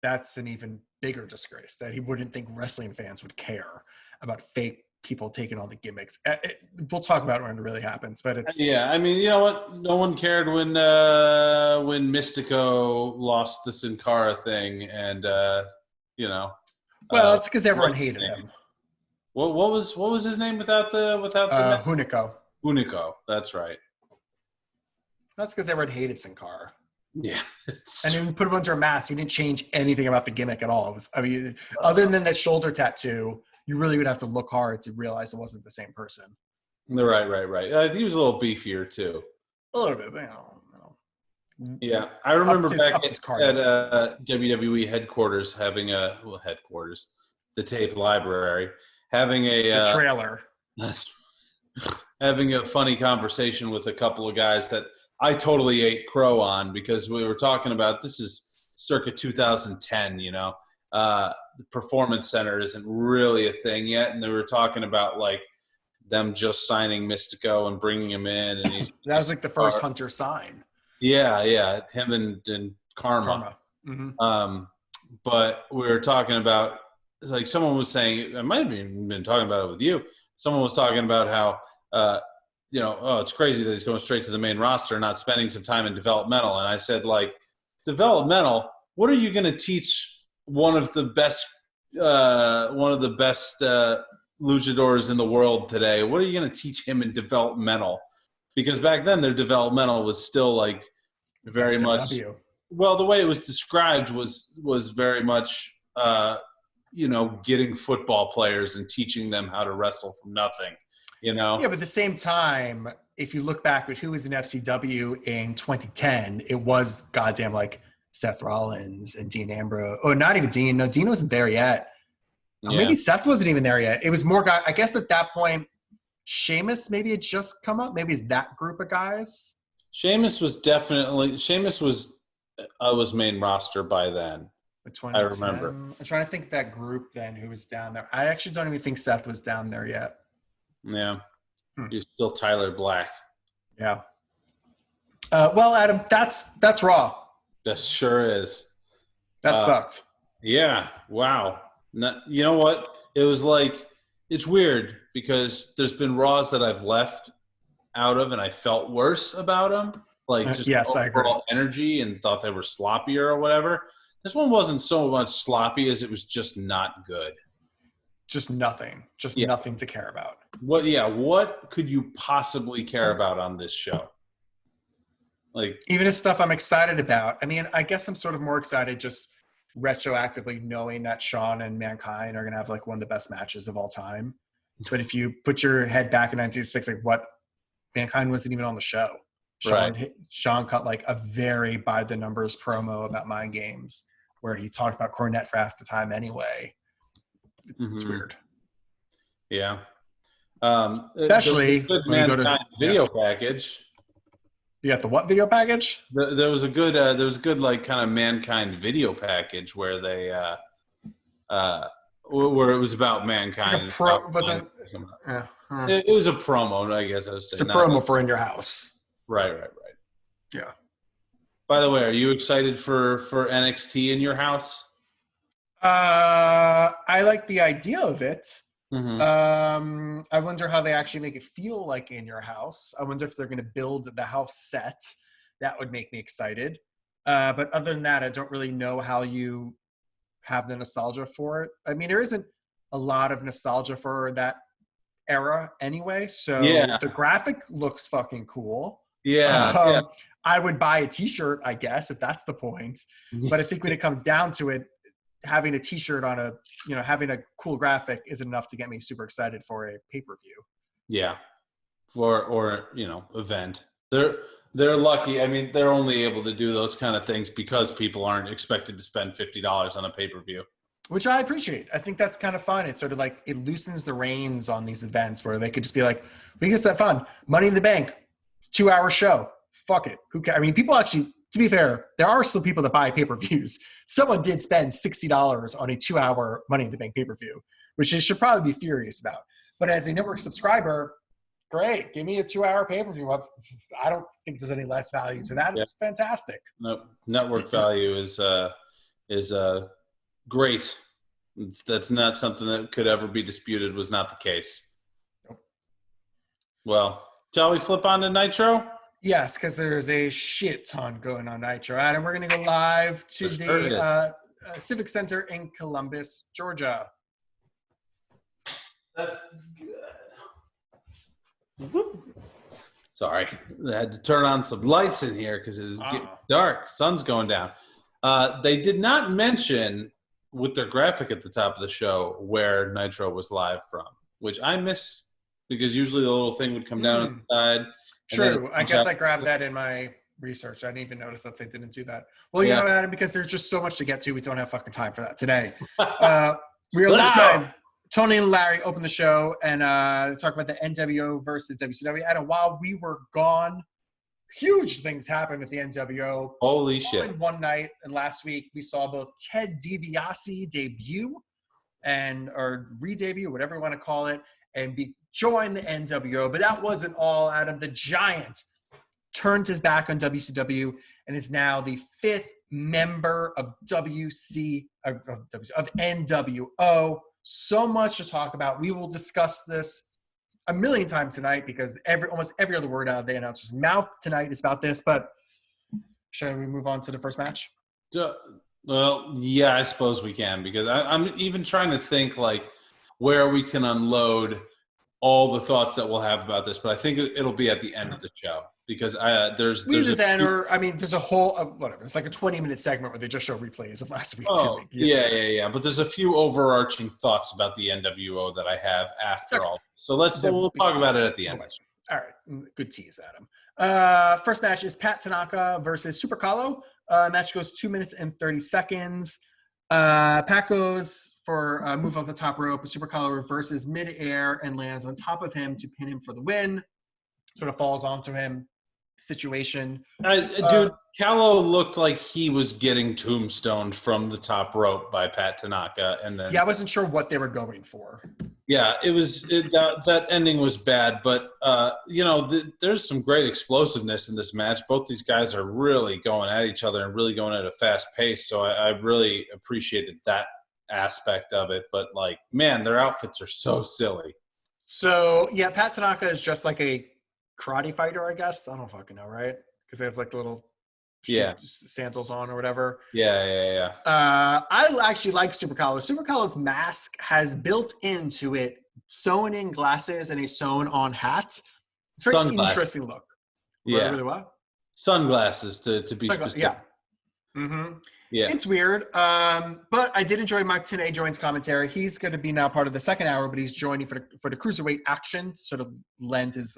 S1: That's an even bigger disgrace, that he wouldn't think wrestling fans would care about fake people taking all the gimmicks. We'll talk about it when it really happens, but it's...
S2: Yeah, I mean, you know what? No one cared when Mystico lost the Sin Cara thing, and,
S1: Well, it's because everyone hated him.
S2: What was his name without the
S1: Hunico.
S2: Hunico, that's right.
S1: That's because everyone hated Sin Cara.
S2: Yeah.
S1: And then we put him under a mask. He didn't change anything about the gimmick at all. Other than that shoulder tattoo, you really would have to look hard to realize it wasn't the same person.
S2: Right. He was a little beefier too.
S1: A little bit, but
S2: Yeah, I remember back at WWE headquarters having the tape library, having a
S1: trailer.
S2: Having a funny conversation with a couple of guys that I totally ate crow on, because we were talking about, this is circa 2010, the Performance Center isn't really a thing yet. And they were talking about them just signing Mystico and bringing him in. And
S1: that was the first Hunter sign.
S2: Yeah. Him and Karma.
S1: Mm-hmm.
S2: But we were talking about, it's someone was saying, I might have even been talking about it with you. Someone was talking about how, it's crazy that he's going straight to the main roster and not spending some time in developmental. And I said, developmental, what are you going to teach one of the best luchadors in the world today? What are you going to teach him in developmental? Because back then their developmental was still very much, well, the way it was described was very much, getting football players and teaching them how to wrestle from nothing, Yeah,
S1: but at the same time, if you look back at who was in FCW in 2010, it was goddamn Seth Rollins and Dean Ambrose. Oh, not even Dean. No, Dean wasn't there yet. Yeah. Maybe Seth wasn't even there yet. It was more guys. I guess at that point, Sheamus maybe had just come up. Maybe it's that group of guys.
S2: Sheamus was main roster by then. I remember.
S1: I'm trying to think of that group then who was down there. I actually don't even think Seth was down there yet.
S2: Yeah. He's still Tyler Black.
S1: Yeah. Well, Adam, that's Raw.
S2: That sure is.
S1: That sucked.
S2: Yeah. Wow. You know what? It was it's weird because there's been Raws that I've left out of and I felt worse about them. Just overall energy, and thought they were sloppier or whatever. This one wasn't so much sloppy as it was just not good.
S1: Just nothing. Nothing to care about.
S2: What could you possibly care about on this show?
S1: Even the stuff I'm excited about. I mean, I guess I'm sort of more excited just retroactively knowing that Shawn and Mankind are going to have one of the best matches of all time. But if you put your head back in 1996, what Mankind wasn't even on the show. Shawn cut a very by the numbers promo about mind games where he talked about Cornette for half the time anyway. It's weird.
S2: Yeah.
S1: Especially
S2: good Mankind video package.
S1: You got the what video package?
S2: There was a good kind of Mankind video package where they where it was about Mankind. It was a promo, I guess I was saying.
S1: It's a promo for In Your House.
S2: Right.
S1: Yeah.
S2: By the way, are you excited for NXT In Your House?
S1: I like the idea of it.
S2: Mm-hmm.
S1: I wonder how they actually make it feel like in your house. I wonder if they're going to build the house set. That would make me excited. But other than that, I don't really know how you have the nostalgia for it. I mean, there isn't a lot of nostalgia for that era anyway. So
S2: Yeah,
S1: the graphic looks fucking cool.
S2: yeah, yeah.
S1: Um, I would buy a t-shirt, I guess, if that's the point. But I think when it comes down to it, having a t-shirt on having a cool graphic isn't enough to get me super excited for a pay-per-view.
S2: Yeah, or event. They're lucky. I mean, they're only able to do those kind of things because people aren't expected to spend $50 on a pay-per-view.
S1: Which I appreciate. I think that's kind of fun. It's sort of like it loosens the reins on these events where they could just be like, we can just have fun. Money in the Bank, 2-hour show. Fuck it. Who cares? I mean, people actually, to be fair, there are still people that buy pay-per-views. Someone did spend $60 on a 2-hour Money in the Bank pay-per-view, which they should probably be furious about. But as a network subscriber, great. Give me a 2-hour pay-per-view. I don't think there's any less value to that.
S2: Yeah.
S1: It's fantastic.
S2: No, network value is great. That's not something that could ever be disputed. Was not the case.
S1: Nope.
S2: Well, shall we flip on to Nitro?
S1: Yes, because there's a shit ton going on Nitro. Adam, we're going to go live to the Civic Center in Columbus, Georgia.
S2: That's good. Sorry, I had to turn on some lights in here because it's getting dark. Sun's going down. They did not mention with their graphic at the top of the show where Nitro was live from, which I miss because usually the little thing would come down on the side.
S1: True. I guess I grabbed that in my research. I didn't even notice that they didn't do that. Well, you know, Adam, because there's just so much to get to, we don't have fucking time for that today. We're live. Go. Tony and Larry open the show and talk about the NWO versus WCW. Adam, while we were gone, huge things happened with the NWO.
S2: Holy shit.
S1: In one night, and last week we saw both Ted Dibiase debut or re-debut, whatever you want to call it, and join the NWO. But that wasn't all, Adam. The Giant turned his back on WCW and is now the 5th member of NWO. So much to talk about. We will discuss this a million times tonight because almost every other word out of the announcer's mouth tonight is about this. But shall we move on to the first match?
S2: Well, yeah, I suppose we can because I'm even trying to think like where we can unload all the thoughts that we'll have about this, but I think it'll be at the end of the show because there's a whole whatever. It's like a 20-minute segment where they just show replays of last week. Oh, yeah. But there's a few overarching thoughts about the NWO that I have after all. So we'll talk about it at the end.
S1: All right, good tease, Adam. First match is Pat Tanaka versus Super Carlo. Match goes 2 minutes and 30 seconds. Pat goes for a move off the top rope. Super Carlo reverses midair and lands on top of him to pin him for the win. Sort of falls onto him. Situation.
S2: Dude, Callow looked like he was getting tombstoned from the top rope by Pat Tanaka, and then
S1: I wasn't sure what they were going for.
S2: Yeah, that ending was bad, but there's some great explosiveness in this match. Both these guys are really going at each other and really going at a fast pace, so I really appreciated that aspect of it. But man, their outfits are so silly.
S1: So yeah, Pat Tanaka is just like a karate fighter, I guess. I don't fucking know, right? Because he has like little sandals on or whatever.
S2: Yeah.
S1: I actually like Super Carlo. Super Carlo's mask has built into it sewn-in glasses and a sewn-on hat. It's a very interesting look.
S2: Yeah.
S1: Really what?
S2: Sunglasses to be specific.
S1: Yeah. Mm-hmm.
S2: Yeah.
S1: It's weird. But I did enjoy Mike Tenay joins commentary. He's going to be now part of the second hour, but he's joining for the Cruiserweight action, sort of lend his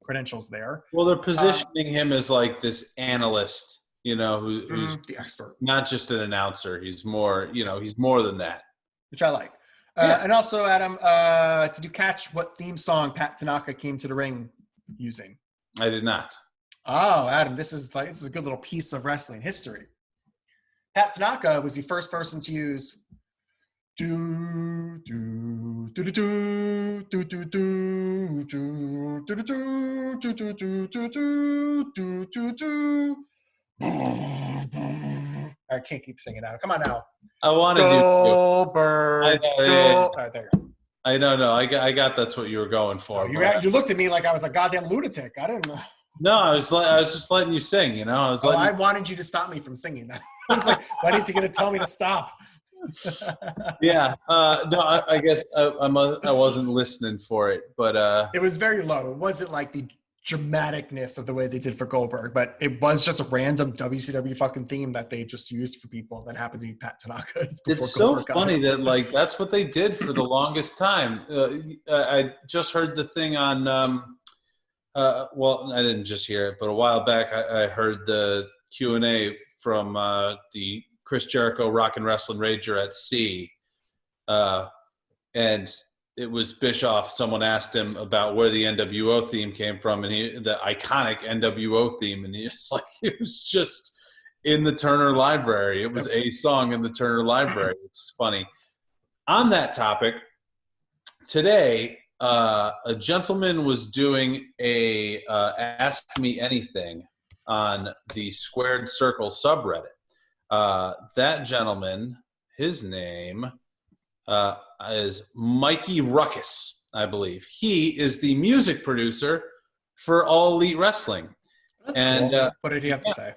S1: credentials there.
S2: Well, they're positioning him as like this analyst, who's
S1: the expert,
S2: not just an announcer. He's more, he's more than that,
S1: which I like. And also, Adam, did you catch what theme song Pat Tanaka came to the ring using?
S2: I did not.
S1: Oh, Adam, this is a good little piece of wrestling history. Pat Tanaka was the first person to use do do do do do do do do do do do do do do do do do do I can't keep singing now. Come on now.
S2: I wanted
S1: Goldberg.
S2: you.
S1: All right, there you go.
S2: I don't know. I got that's what you were going for.
S1: You looked at me like I was a goddamn lunatic. I didn't know.
S2: No, I was just letting you sing. You know,
S1: I wanted you to stop me from singing that. I was like, when is he going to tell me to stop?
S2: Yeah. No, I guess I wasn't listening for it, but
S1: it was very low. It wasn't like the dramaticness of the way they did for Goldberg, but it was just a random WCW fucking theme that they just used for people that happened to be Pat Tanaka.
S2: It's so funny that like that's what they did for the longest time. I just heard the thing on well, I didn't just hear it, but a while back I heard the Q&A from the Chris Jericho Rock and Wrestling Rager at Sea, and it was Bischoff. Someone asked him about where the NWO theme came from, and the iconic NWO theme, and he was like, it was just in the Turner Library. It was a song in the Turner Library. It's funny. On that topic, today, a gentleman was doing a Ask Me Anything on the Squared Circle subreddit. That gentleman, his name is Mikey Ruckus, I believe. He is the music producer for All Elite Wrestling.
S1: That's cool. What did he have to say?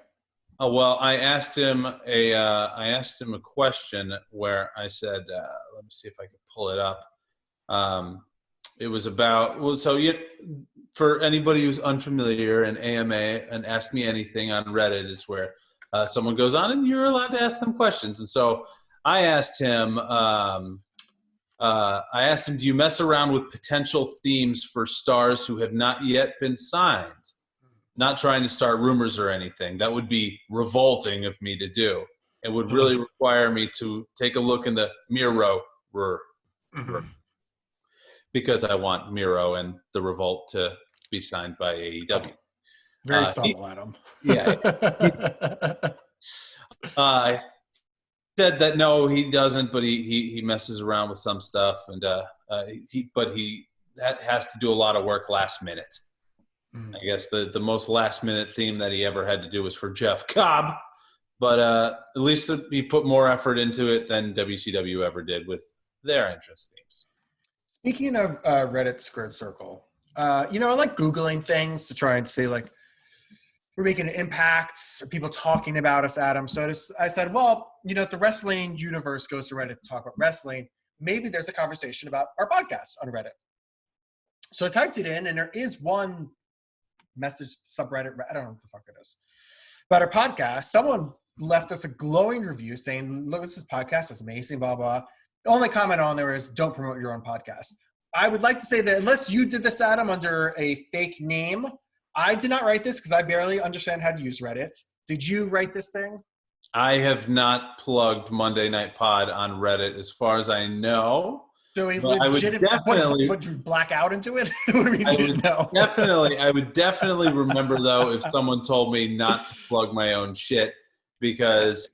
S2: Oh, well, I asked him a question where I said, let me see if I can pull it up. It was about, for anybody who's unfamiliar, an AMA, and Ask Me Anything on Reddit is where someone goes on and you're allowed to ask them questions. And so I asked him, do you mess around with potential themes for stars who have not yet been signed? Not trying to start rumors or anything. That would be revolting of me to do. It would really require me to take a look in the mirror. Because I want Miro and the Revolt to be signed by AEW.
S1: Very subtle, Adam.
S2: Yeah. He said that no, he doesn't, but he messes around with some stuff, and he has to do a lot of work last minute. I guess the most last minute theme that he ever had to do was for Jeff Cobb, but at least he put more effort into it than WCW ever did with their entrance themes.
S1: Speaking of Reddit Squared Circle, I like Googling things to try and see, like, we're making an impact, or people talking about us, Adam. So I said, well, if the wrestling universe goes to Reddit to talk about wrestling, maybe there's a conversation about our podcast on Reddit. So I typed it in, and there is one message subreddit, I don't know what the fuck it is, about our podcast. Someone left us a glowing review saying, look, this podcast is amazing, blah, blah. The only comment on there is don't promote your own podcast. I would like to say that unless you did this, Adam, under a fake name, I did not write this because I barely understand how to use Reddit. Did you write this thing?
S2: I have not plugged Monday Night Pod on Reddit as far as I know.
S1: So a legitimate, would you black out into it? What do you mean you didn't know?
S2: I would definitely remember, though, if someone told me not to plug my own shit, because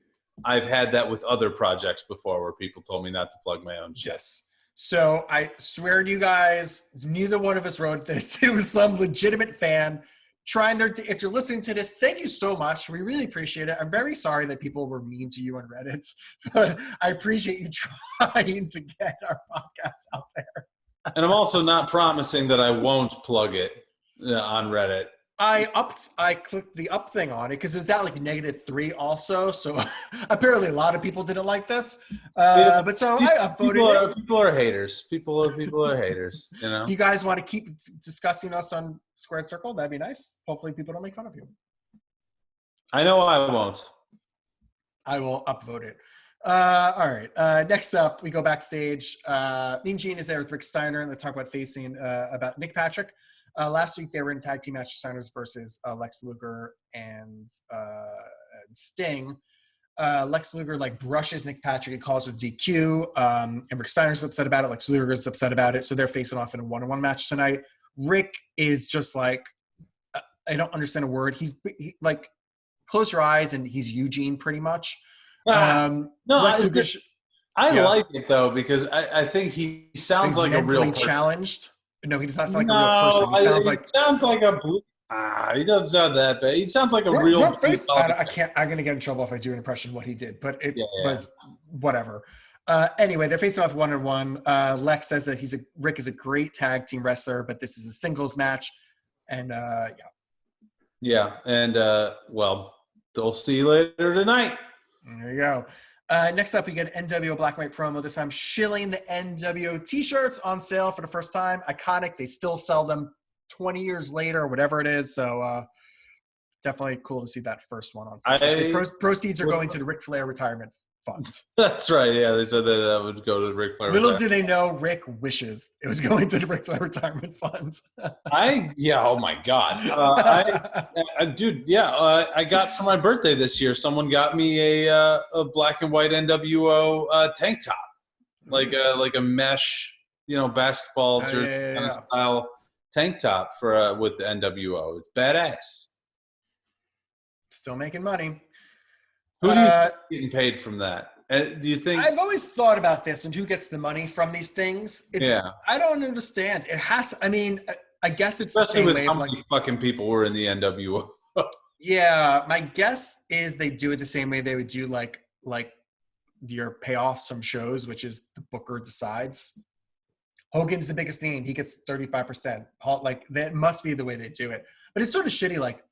S2: I've had that with other projects before where people told me not to plug my own shit.
S1: Yes. So I swear to you guys, neither one of us wrote this. It was some legitimate fan trying if you're listening to this, thank you so much. We really appreciate it. I'm very sorry that people were mean to you on Reddit, but I appreciate you trying to get our podcast out there.
S2: And I'm also not promising that I won't plug it on Reddit.
S1: I clicked the up thing on it because it was at like -3 also. So apparently a lot of people didn't like this. But so I upvoted it.
S2: People are haters. People are haters.
S1: If you guys want to keep discussing us on Squared Circle, that'd be nice. Hopefully people don't make fun of you.
S2: I know I won't.
S1: I will upvote it. All right. Next up, we go backstage. Mean Gene is there with Rick Steiner, and they talk about about Nick Patrick. Last week, they were in tag team match, Steiners versus Lex Luger and Sting. Lex Luger brushes Nick Patrick and calls with DQ. And Rick Steiner's upset about it. Lex Luger is upset about it. So they're facing off in a 1-on-1 match tonight. Rick is just like, I don't understand a word. He's like, close your eyes and he's Eugene pretty much.
S2: No, I like it though, because I think he sounds like a real person.
S1: Challenged. No, he does not sound like a real person. He sounds like
S2: a He doesn't sound that bad. He sounds like a
S1: What,
S2: real.
S1: what face? I can't. I'm gonna get in trouble if I do an impression of what he did, but it was whatever. Anyway, they're facing off 1-on-1. Lex says that Rick is a great tag team wrestler, but this is a singles match, and
S2: yeah, and well, they'll see you later tonight.
S1: There you go. Next up, we get NWO Black and White promo. This time, shilling the NWO T-shirts on sale for the first time. Iconic. They still sell them 20 years later, or whatever it is. So definitely cool to see that first one on sale. Proceeds are going to the Ric Flair Retirement Fund.
S2: That's right. Yeah, they said that would go to the Ric Flair.
S1: Little did they know, Rick wishes it was going to the Ric Flair Retirement Fund.
S2: Oh my God. Dude, I got for my birthday this year, someone got me a black and white NWO tank top. Like a mesh, basketball jersey kind of style tank top for with the NWO. It's badass.
S1: Still making money.
S2: Who do you think is getting paid from that? Do you think?
S1: I've always thought about this and who gets the money from these things. I don't understand. It has. I mean, I guess it's
S2: especially
S1: the same
S2: with
S1: way.
S2: How many fucking people were in the NWO?
S1: Yeah, my guess is they do it the same way they would do like your payoffs from shows, which is the booker decides. Hogan's the biggest name; he gets 35%. Like that must be the way they do it. But it's sort of shitty. Like, I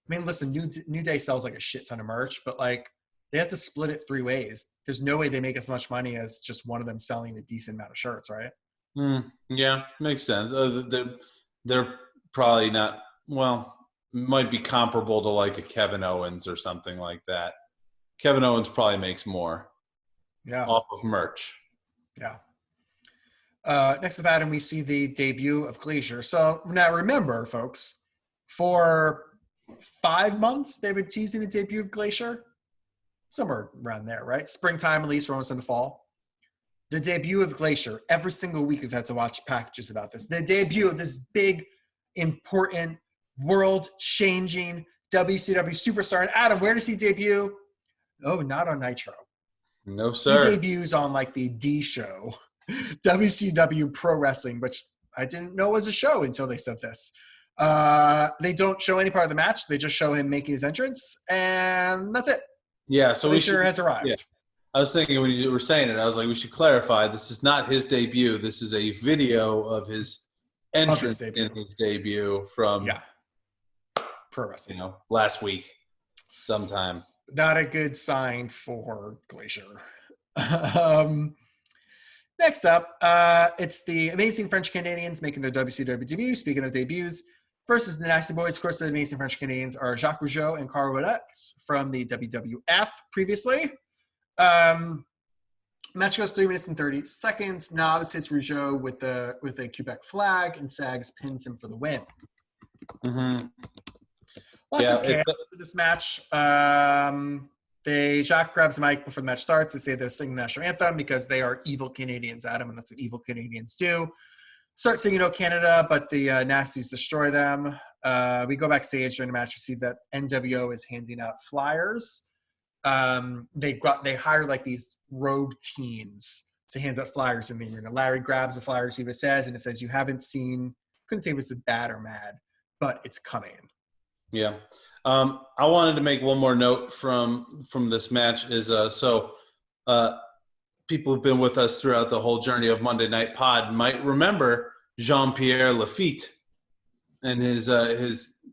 S1: mean, listen, New Day sells like a shit ton of merch, but like they have to split it 3 ways. There's no way they make as much money as just one of them selling a decent amount of shirts, right?
S2: Yeah, makes sense. They're probably not. Well, might be comparable to like a Kevin Owens or something like that. Kevin Owens probably makes more.
S1: Yeah.
S2: Off of merch.
S1: Yeah. Next up, Adam, we see the debut of Glacier. So now remember, folks, for 5 months they've been teasing the debut of Glacier. Somewhere around there, right? Springtime, at least, we're almost in the fall. The debut of Glacier. Every single week we've had to watch packages about this. The debut of this big, important, world-changing WCW superstar. And Adam, where does he debut? Oh, not on Nitro.
S2: No, sir.
S1: He debuts on like the D show, WCW Pro Wrestling, which I didn't know was a show until they said this. They don't show any part of the match. They just show him making his entrance, and that's it.
S2: Yeah, so
S1: Glacier has arrived.
S2: Yeah. I was thinking when you were saying it, I was like, we should clarify. This is not his debut. This is a video of his entrance in his debut from
S1: Pro Wrestling.
S2: Last week sometime.
S1: Not a good sign for Glacier. Next up, it's the Amazing French Canadians making their WCW debut. Speaking of debuts, versus the Nasty Boys. Of course, the Amazing French Canadians are Jacques Rougeau and Carl Ouellet from the WWF previously. Match goes 3 minutes and 30 seconds. Knobs hits Rougeau with a Quebec flag, and Sags pins him for the win.
S2: Mm-hmm.
S1: Lots of chaos in this match. Jacques grabs the mic before the match starts. They say they're singing the national anthem because they are evil Canadians, Adam, and that's what evil Canadians do. Start singing "Oh Canada," but the Nasties destroy them. We go backstage during the match. We see that NWO is handing out flyers. They hire like these rogue teens to hand out flyers in the arena. Larry grabs the flyer, see what it says, and it says, "You haven't seen." Couldn't say if it's bad or mad, but it's coming.
S2: Yeah. I wanted to make one more note from this match is people who've been with us throughout the whole journey of Monday Night Pod might remember Jean-Pierre Lafitte and his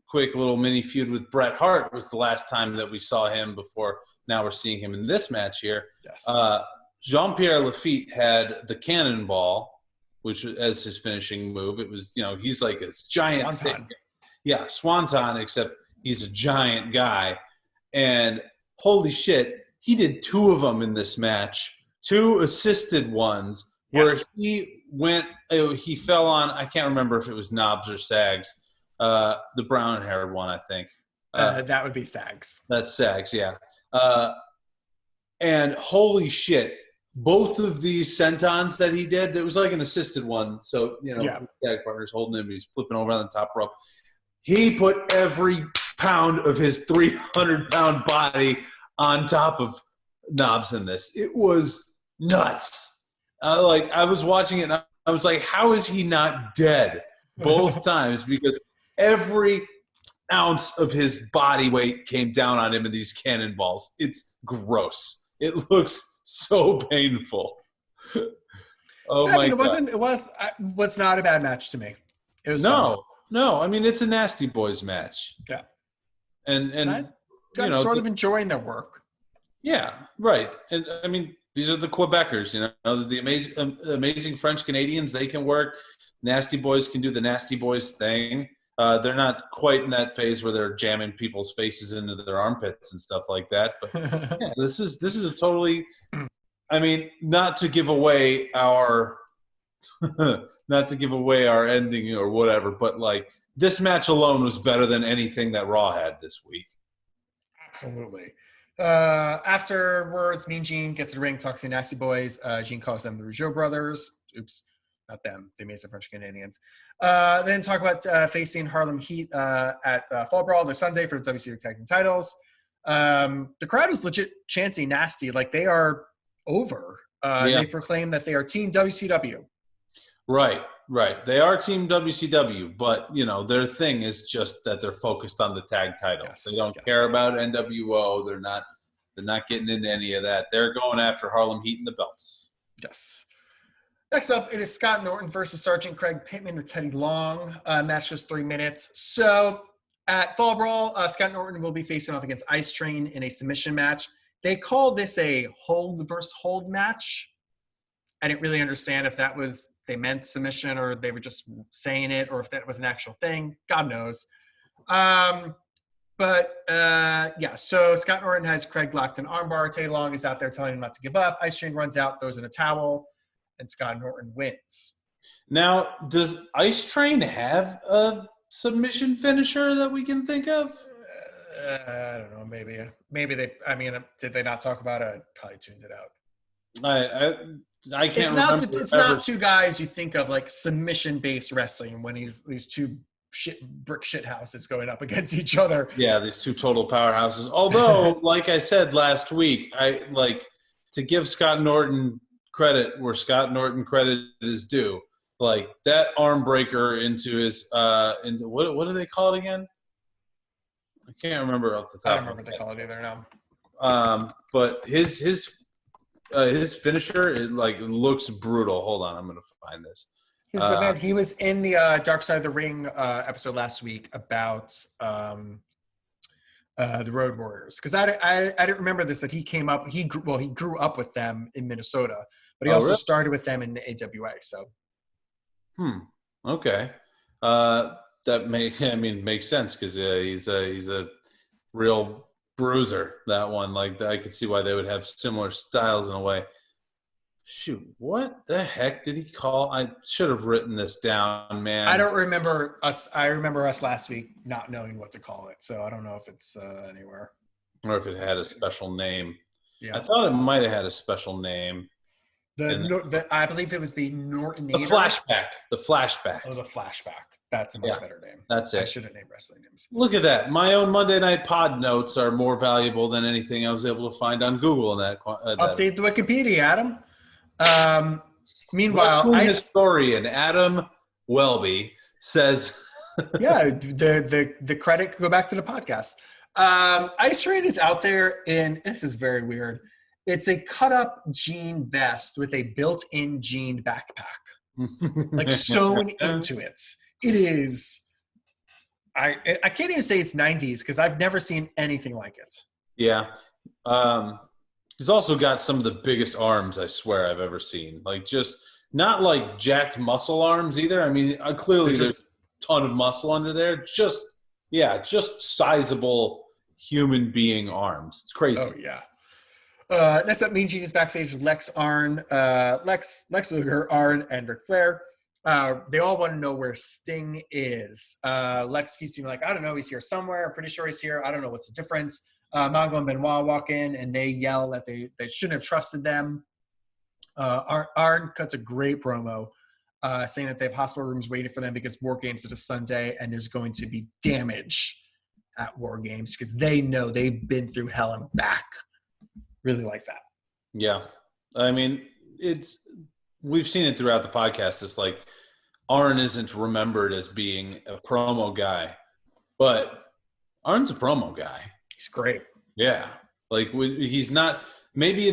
S2: quick little mini feud with Bret Hart was the last time that we saw him before. Now we're seeing him in this match here.
S1: Yes.
S2: Jean-Pierre Lafitte had the cannonball, which as his finishing move. It was, he's like this giant thing. Yeah, Swanton, except he's a giant guy. And holy shit, he did 2 of them in this match. 2 assisted ones where he fell on, I can't remember if it was Knobs or Sags, the brown-haired one, I think.
S1: That would be Sags.
S2: That's Sags, yeah. And holy shit, both of these sentons that he did, there was like an assisted one. So, the tag partner's holding him, he's flipping over on the top rope. He put every pound of his 300-pound body on top of Knobs in this. It was nuts. I was watching it and I was like, how is he not dead both times? Because every ounce of his body weight came down on him in these cannonballs. It's gross. It looks so painful. Oh my God.
S1: It was not a bad match to me. It was
S2: no. I mean, it's a Nasty Boys match.
S1: Yeah.
S2: And
S1: I'm sort of enjoying their work.
S2: Yeah, right. And I mean, these are the Quebecers, the amazing French Canadians. They can work. Nasty Boys can do the Nasty Boys thing. They're not quite in that phase where they're jamming people's faces into their armpits and stuff like that. But yeah, this is a totally. I mean, not to give away our ending or whatever, but like this match alone was better than anything that Raw had this week.
S1: Absolutely. Afterwards, Mean Gene gets to the ring, talks to Nasty Boys. Gene calls them the Rougeau brothers. Oops, not them. They made some French Canadians. Then talk about facing Harlem Heat at Fall Brawl this Sunday for the WCW Tag Team titles. The crowd was legit chanting Nasty like they are over. They proclaim that they are Team WCW.
S2: Right. They are Team WCW, but their thing is just that they're focused on the tag titles.
S1: Yes,
S2: they don't care about NWO. They're not getting into any of that. They're going after Harlem Heat and the belts.
S1: Yes. Next up, it is Scott Norton versus Sergeant Craig Pittman with Teddy Long. Match just 3 minutes. So at Fall Brawl, Scott Norton will be facing off against Ice Train in a submission match. They call this a hold versus hold match. I didn't really understand if that was they meant submission or they were just saying it or if that was an actual thing. God knows. So Scott Norton has Craig locked in armbar. Teddy Long is out there telling him not to give up. Ice Train runs out, throws in a towel, and Scott Norton wins.
S2: Now, does Ice Train have a submission finisher that we can think of?
S1: I don't know. Maybe they. I mean, did they not talk about it? I probably tuned it out.
S2: I can't remember.
S1: It's not two guys you think of like submission-based wrestling when these two brick shit houses going up against each other.
S2: Yeah, these two total powerhouses. Although, like I said last week, I like to give Scott Norton credit where Scott Norton credit is due. Like that arm breaker into his into what do they call it again? I can't remember off the top.
S1: I don't remember what they call it either now.
S2: But his finisher it looks brutal. Hold on, I'm gonna find this.
S1: He's good man. He was in the Dark Side of the Ring episode last week about the Road Warriors because I didn't remember this that he came up. He grew up with them in Minnesota, but he also started with them in the AWA. So,
S2: okay, that makes sense because he's a real bruiser. That one, I could see why they would have similar styles in a way. Shoot, what the heck did he call? I should have written this down, man.
S1: I don't remember us. I remember us last week not knowing what to call it, so I don't know if it's anywhere.
S2: Or if it had a special name.
S1: Yeah.
S2: I thought it might have had a special name.
S1: I believe it was the Norton.
S2: The flashback. The flashback.
S1: Oh, the flashback. That's a much better name.
S2: That's it.
S1: I should have named wrestling names.
S2: Look at that. My own Monday Night Pod notes are more valuable than anything I was able to find on Google. In that
S1: update the Wikipedia, Adam. Meanwhile,
S2: historian Adam Welby says,
S1: "Yeah, the credit could go back to the podcast." Ice Train is out there, and this is very weird. It's a cut-up jean vest with a built-in jean backpack, sewn into it. It is. I can't even say it's 90s because I've never seen anything like it.
S2: Yeah. He's also got some of the biggest arms I swear I've ever seen. Just not like jacked muscle arms either. I mean, clearly there's a ton of muscle under there. Just sizable human being arms. It's crazy.
S1: Oh yeah. Next up, Mean Gene is backstage with Lex Luger, Arn, and Ric Flair. They all want to know where Sting is. Lex keeps being like, I don't know, he's here somewhere. I'm pretty sure he's here. I don't know what's the difference. Mongo and Benoit walk in, and they yell that they shouldn't have trusted them. Arn cuts a great promo saying that they have hospital rooms waiting for them because War Games is a Sunday, and there's going to be damage at War Games because they know they've been through hell and back. Really like that.
S2: Yeah. I mean, we've seen it throughout the podcast. It's like Arn isn't remembered as being a promo guy, but Arn's a promo guy.
S1: He's great.
S2: Yeah. Like he's not, maybe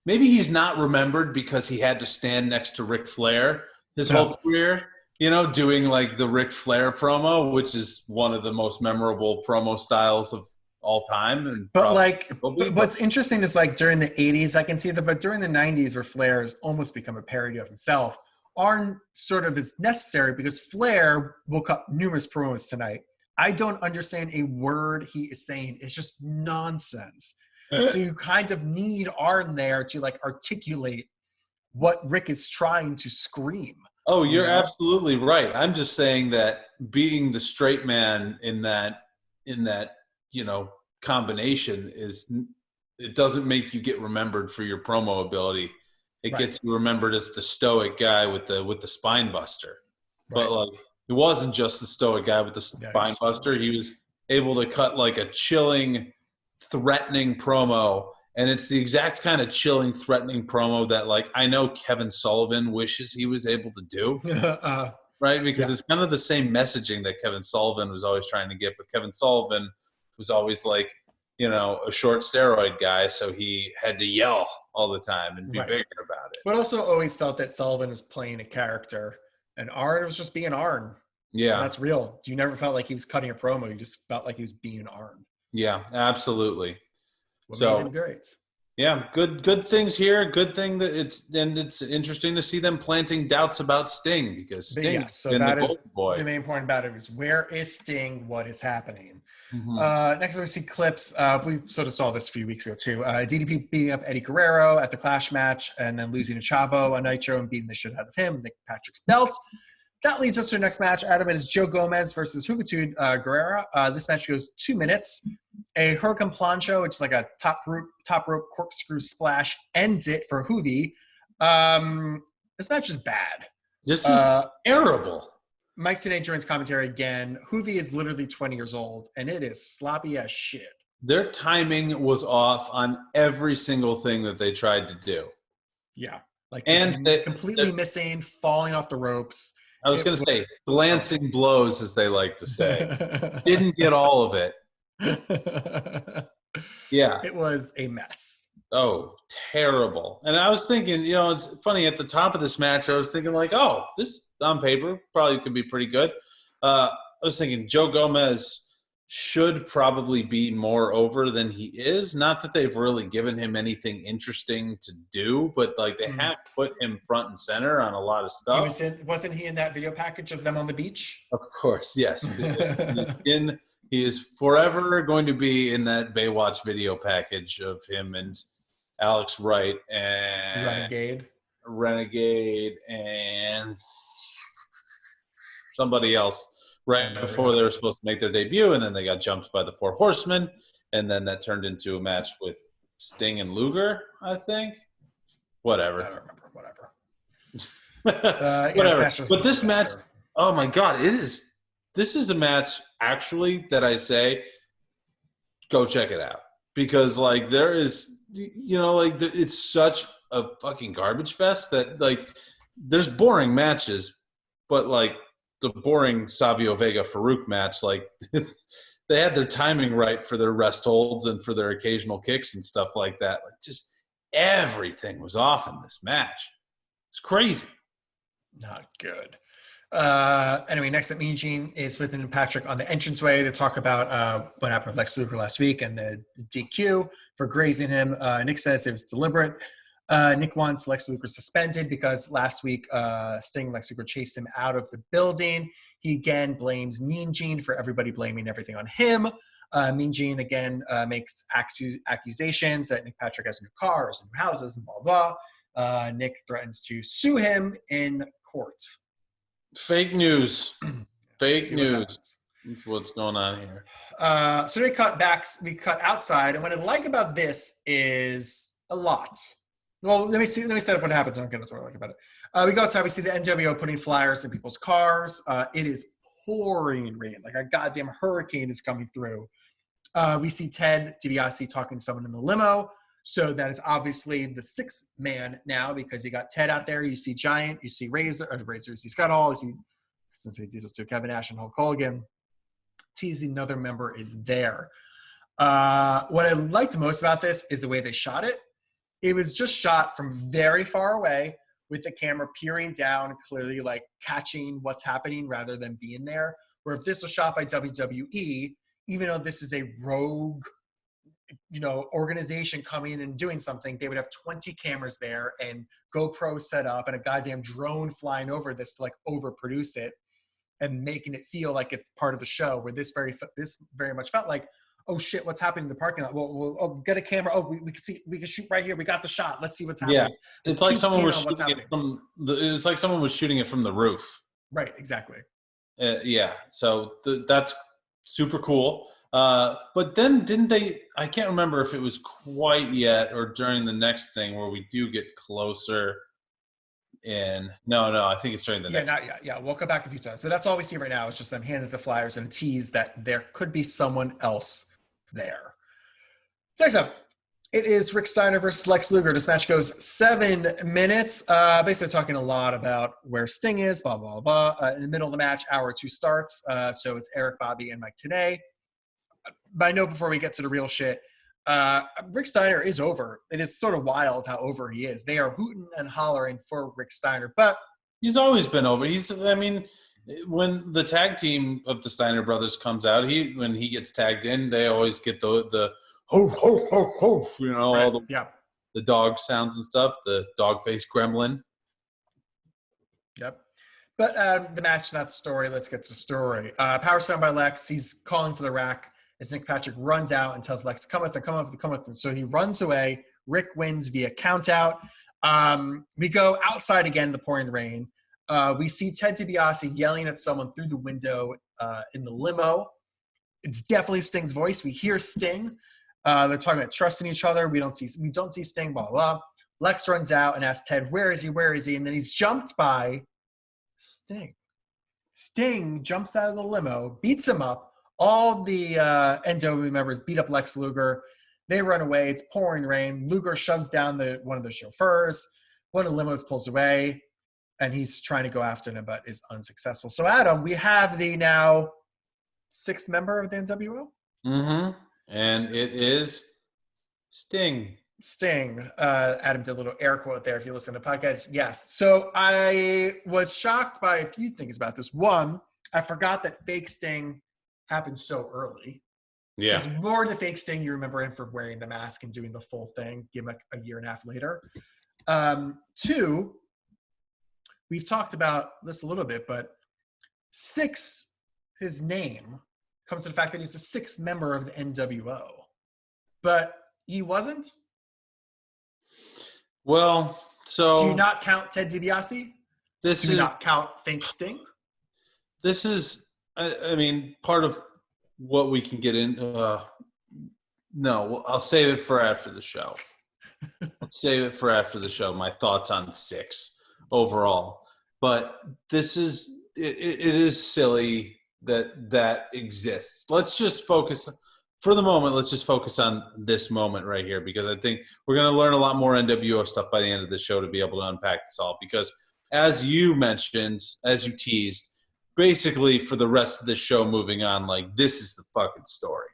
S2: he's not remembered because he had to stand next to Ric Flair his whole career, you know, doing like the Ric Flair promo, which is one of the most memorable promo styles of all time. And
S1: what's interesting is like during the 80s, I can see that, but during the 90s where Flair has almost become a parody of himself, Arn sort of is necessary because Flair will cut numerous promos tonight. I don't understand a word he is saying. It's just nonsense. So you kind of need Arn there to like articulate what Rick is trying to scream.
S2: Oh, you're absolutely right. I'm just saying that being the straight man in that, you know, combination it doesn't make you get remembered for your promo ability. It gets you remembered as the stoic guy with the spine buster. But like, it wasn't just the stoic guy with the spine buster. He was able to cut like a chilling, threatening promo. And it's the exact kind of chilling, threatening promo that like I know Kevin Sullivan wishes he was able to do. Right? Because it's kind of the same messaging that Kevin Sullivan was always trying to get. But Kevin Sullivan was always like, you know, a short steroid guy. So he had to yell all the time and be bigger about it.
S1: But also always felt that Sullivan was playing a character. And Arn was just being Arn.
S2: Yeah.
S1: And that's real. You never felt like he was cutting a promo. You just felt like he was being Arn.
S2: Yeah, absolutely.
S1: What made him great.
S2: Yeah, good things here. Good thing that it's interesting to see them planting doubts about Sting because Sting
S1: so that is the main point about it is where is Sting? What is happening? Mm-hmm. Next, we see clips. We sort of saw this a few weeks ago too. DDP beating up Eddie Guerrero at the Clash match and then losing to Chavo on Nitro and beating the shit out of him, Nick Patrick's belt. That leads us to the next match. Adam, it is Joe Gomez versus Juventud Guerrera. This match goes 2 minutes. A Hurricane Plancho, which is like a top rope corkscrew splash, ends it for Juvi. This match is bad.
S2: This is terrible.
S1: Mike Tenay joins commentary again. Juvi is literally 20 years old, and it is sloppy as shit.
S2: Their timing was off on every single thing that they tried to do.
S1: Yeah.
S2: Completely
S1: missing, falling off the ropes.
S2: I was going to say, glancing blows, as they like to say. Didn't get all of it. Yeah.
S1: It was a mess.
S2: Oh, terrible. And I was thinking, you know, it's funny, at the top of this match, I was thinking like, oh, this on paper probably could be pretty good. I was thinking Joe Gomez should probably be more over than he is. Not that they've really given him anything interesting to do, but like they have put him front and center on a lot of stuff.
S1: Wasn't he in that video package of them on the beach?
S2: Of course, yes. He is forever going to be in that Baywatch video package of him and Alex Wright and Renegade and somebody else before they were supposed to make their debut, and then they got jumped by the Four Horsemen, and then that turned into a match with Sting and Luger, I think. Whatever.
S1: I don't remember. Whatever.
S2: Whatever. But this match, oh my God, this is a match actually that I say, go check it out. Because like there is, you know, like it's such a fucking garbage fest that like there's boring matches, but like the boring Savio Vega Farouk match, like they had their timing right for their rest holds and for their occasional kicks and stuff like that. Like just everything was off in this match. It's crazy.
S1: Not good. Anyway, next up, Mean Gene is with Patrick on the entranceway to talk about what happened with Lex Luger last week and the DQ for grazing him. Nick says it was deliberate. Nick wants Lex Luger suspended because last week Sting and Lex Luger chased him out of the building. He again blames Mean Gene for everybody blaming everything on him. Mean Gene again makes accusations that Nick Patrick has a new car, has new houses, and blah, blah. Nick threatens to sue him in court.
S2: Fake news. Fake news. That's what's going on here.
S1: So we cut outside, and what I like about this is a lot. Well, let me set up what happens, and I'm going to talk about it. We go outside, we see the NWO putting flyers in people's cars. It is pouring rain, like a goddamn hurricane is coming through. We see Ted Dibiase talking to someone in the limo. So that is obviously the sixth man now because you got Ted out there. You see Giant, you see Razor, you see Scott Hall, you see Diesel too, Kevin Nash and Hulk Hogan. teasing another member is there. What I liked most about this is the way they shot it. It was just shot from very far away with the camera peering down, clearly like catching what's happening rather than being there. Where if this was shot by WWE, even though this is a rogue, organization coming in and doing something, they would have 20 cameras there and GoPro set up and a goddamn drone flying over this to like overproduce it and making it feel like it's part of the show. Where this very much felt like, oh shit, what's happening in the parking lot? We'll get a camera. Oh, we can shoot right here. We got the shot. Let's see what's happening.
S2: Yeah, it's like someone was shooting it from it's like someone was shooting it from the roof.
S1: Right, exactly.
S2: Yeah, so that's super cool. But then didn't they? I can't remember if it was quite yet or during the next thing where we do get closer. No, I think it's during the next.
S1: Not yet. Yeah, we'll come back a few times, but that's all we see right now is just them handing the flyers and a tease that there could be someone else there. Next up, it is Rick Steiner versus Lex Luger. This match goes 7 minutes. Basically talking a lot about where Sting is, blah, blah, blah. In the middle of the match, hour 2 starts. So it's Eric, Bobby, and Mike today. But I know before we get to the real shit, Rick Steiner is over. It is sort of wild how over he is. They are hooting and hollering for Rick Steiner, but
S2: he's always been over. When the tag team of the Steiner brothers comes out, when he gets tagged in, they always get the ho ho ho ho,
S1: right.
S2: all the dog sounds and stuff, the dog face gremlin.
S1: Yep. But the match, not the story. Let's get to the story. Power slam by Lex. He's calling for the rack as Nick Patrick runs out and tells Lex, come with him. So he runs away. Rick wins via countout. We go outside again, the pouring rain. We see Ted Dibiase yelling at someone through the window in the limo. It's definitely Sting's voice. We hear Sting. They're talking about trusting each other. We don't see Sting, blah, blah. Lex runs out and asks Ted, where is he? And then he's jumped by Sting. Sting jumps out of the limo, beats him up. All the NWO members beat up Lex Luger. They run away. It's pouring rain. Luger shoves down one of the chauffeurs. One of the limos pulls away, and he's trying to go after him, but is unsuccessful. So, Adam, we have the now 6th member of the NWO.
S2: Mm-hmm. And it is Sting.
S1: Adam did a little air quote there if you listen to the podcast. Yes. So I was shocked by a few things about this. One, I forgot that fake Sting happened so early.
S2: Yeah.
S1: It's more the fake Sting you remember him for wearing the mask and doing the full thing, gimmick a year and a half later. 2, we've talked about this a little bit, but 6, his name comes to the fact that he's the 6th member of the NWO. But he wasn't?
S2: Well, so...
S1: Do you not count Ted DiBiase? Do you not count fake Sting?
S2: This is... part of what we can get in. No, I'll save it for after the show. My thoughts on 6 overall. But this is it is silly that exists. Let's just focus for the moment. Let's just focus on this moment right here, because I think we're going to learn a lot more NWO stuff by the end of the show to be able to unpack this all. Because as you mentioned, as you teased, basically for the rest of the show moving on, like, this is the fucking story,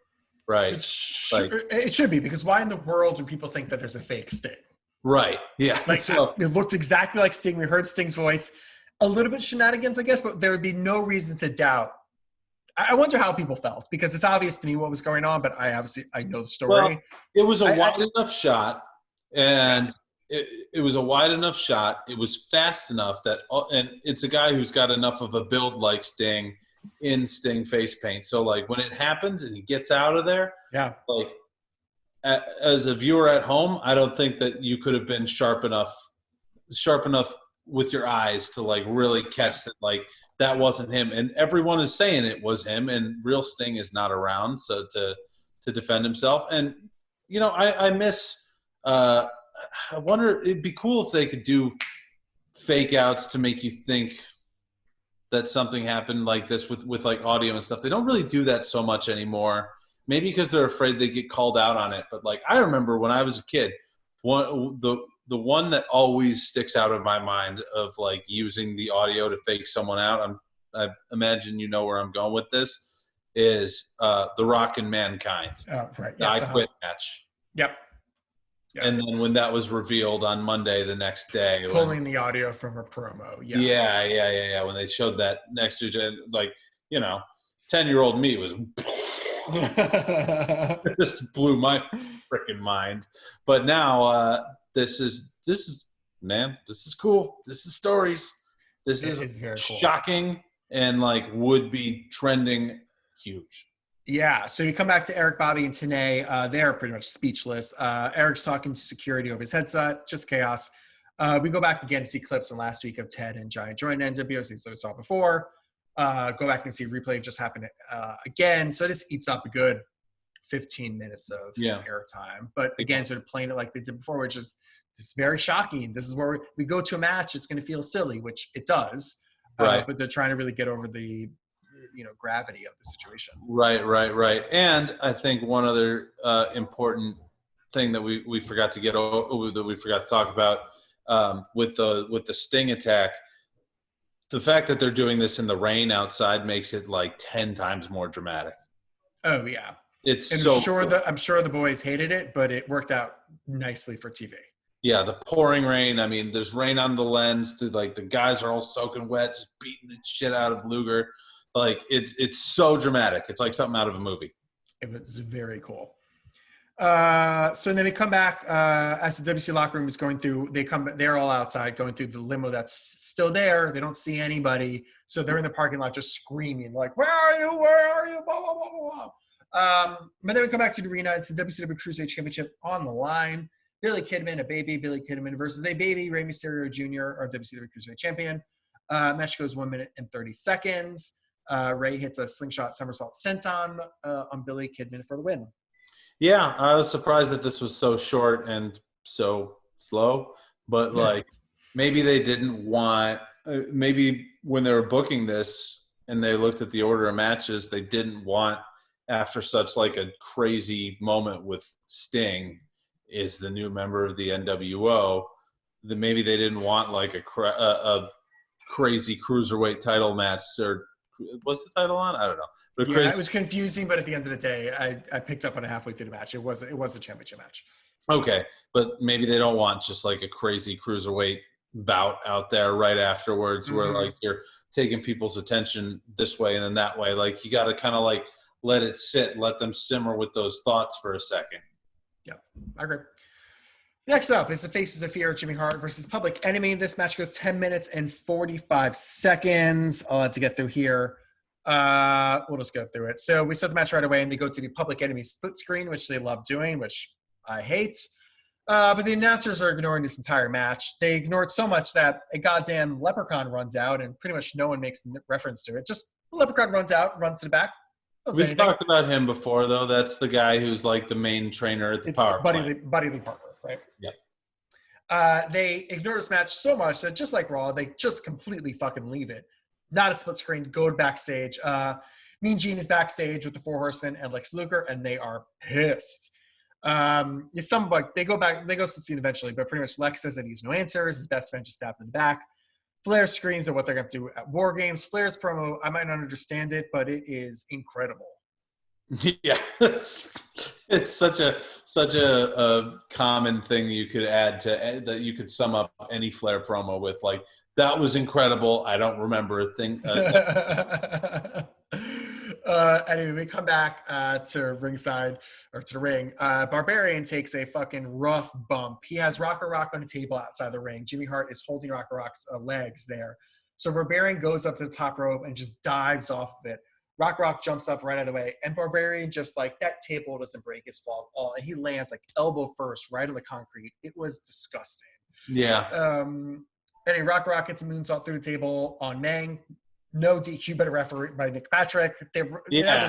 S2: right?
S1: It should be, because why in the world do people think that there's a fake Sting?
S2: Right, yeah.
S1: Like, so, it looked exactly like Sting. We heard Sting's voice. A little bit shenanigans, I guess, but there would be no reason to doubt. I wonder how people felt, because it's obvious to me what was going on, but I know the story.
S2: Well, it was a wide enough shot, and it was a wide enough shot. It was fast enough that, and it's a guy who's got enough of a build like Sting in Sting face paint. So, like, when it happens and he gets out of there,
S1: yeah,
S2: like, as a viewer at home, I don't think that you could have been sharp enough with your eyes to, like, really catch that, like, that wasn't him. And everyone is saying it was him, and real Sting is not around, so to defend himself. And, I miss I wonder, it'd be cool if they could do fake outs to make you think that something happened like this with like audio and stuff. They don't really do that so much anymore. Maybe because they're afraid they get called out on it. But, like, I remember when I was a kid, the one that always sticks out of my mind of, like, using the audio to fake someone out, I imagine you know where I'm going with this, is The Rock and Mankind.
S1: Oh, right.
S2: The
S1: Yes,
S2: I Quit match.
S1: Yep.
S2: And then when that was revealed on Monday the next day.
S1: Pulling the audio from a promo.
S2: Yeah. When they showed that next to each other, like, 10-year-old me was just blew my freaking mind. But now this is cool. This is stories. This is
S1: very cool.
S2: Shocking and like would be trending huge.
S1: Yeah, so you come back to Eric, Bobby, and Tenay. They're pretty much speechless. Eric's talking to security over his headset, just chaos. We go back again to see clips from last week of Ted and Giant joining NWO, as we saw before. Go back and see replay of just happened again. So this eats up a good 15 minutes of airtime. But again, sort of playing it like they did before, which is this is very shocking. This is where we go to a match. It's going to feel silly, which it does.
S2: Right.
S1: But they're trying to really get over the gravity of the situation.
S2: Right. And I think one other important thing that we forgot to talk about with the Sting attack, the fact that they're doing this in the rain outside makes it like 10 times more dramatic.
S1: Oh yeah, I'm sure the boys hated it, but it worked out nicely for TV.
S2: Yeah, the pouring rain. I mean, there's rain on the lens. The guys are all soaking wet, just beating the shit out of Luger. Like it's so dramatic. It's like something out of a movie.
S1: It was very cool. So then we come back as the WC locker room is going through. They're all outside going through the limo that's still there. They don't see anybody, so they're in the parking lot just screaming like, "Where are you? Where are you?" Blah blah blah blah. But then we come back to the arena. It's the WCW Cruiserweight Championship on the line. Billy Kidman, a baby Billy Kidman versus a baby Rey Mysterio Jr., our WCW Cruiserweight Champion. Match goes 1 minute and 30 seconds. Ray hits a slingshot somersault senton on Billy Kidman for the win.
S2: Yeah, I was surprised that this was so short and so slow. But like, maybe they didn't want. Maybe when they were booking this and they looked at the order of matches, they didn't want, after such like a crazy moment with Sting, is the new member of the NWO. That maybe they didn't want like a crazy cruiserweight title match, or was the title on? I don't know. But
S1: it was confusing, but at the end of the day, I picked up on it halfway through the match. It was a championship match.
S2: Okay, but maybe they don't want just like a crazy cruiserweight bout out there right afterwards, where like you're taking people's attention this way and then that way. Like you got to kind of like let it sit, let them simmer with those thoughts for a second.
S1: Yeah, I agree. Next up is the Faces of Fear, Jimmy Hart versus Public Enemy. This match goes 10 minutes and 45 seconds. I'll have to get through here. We'll just go through it. So we start the match right away, and they go to the Public Enemy split screen, which they love doing, which I hate. But the announcers are ignoring this entire match. They ignore it so much that a goddamn leprechaun runs out, and pretty much no one makes reference to it. Just the leprechaun runs out, runs to the back.
S2: We've talked about him before, though. That's the guy who's like the main trainer at the power plant.
S1: Buddy Lee Parker, right?
S2: Yep.
S1: They ignore this match so much that just like Raw, they just completely fucking leave it. Not a split screen. Go backstage. Mean Gene is backstage with the Four Horsemen and Lex Luger, and they are pissed. They go to the scene eventually, but pretty much Lex says that he's no answers. His best friend just stabbed in the back. Flair screams at what they're going to do at War Games. Flair's promo, I might not understand it, but it is incredible.
S2: Yeah, it's such a common thing you could add to that. You could sum up any Flair promo with like, that was incredible. I don't remember a thing.
S1: Anyway, we come back to ringside, or to the ring. Barbarian takes a fucking rough bump. He has Rocker Rock on a table outside the ring. Jimmy Hart is holding Rocker Rock's legs there. So Barbarian goes up to the top rope and just dives off of it. Rock jumps up right out of the way, and Barbarian just like, that table doesn't break his fall at all, and he lands like elbow first right on the concrete. It was disgusting.
S2: Yeah.
S1: Anyway, Rock gets a moonsault through the table on Meng. No DQ, but a referee by Nick Patrick. They don't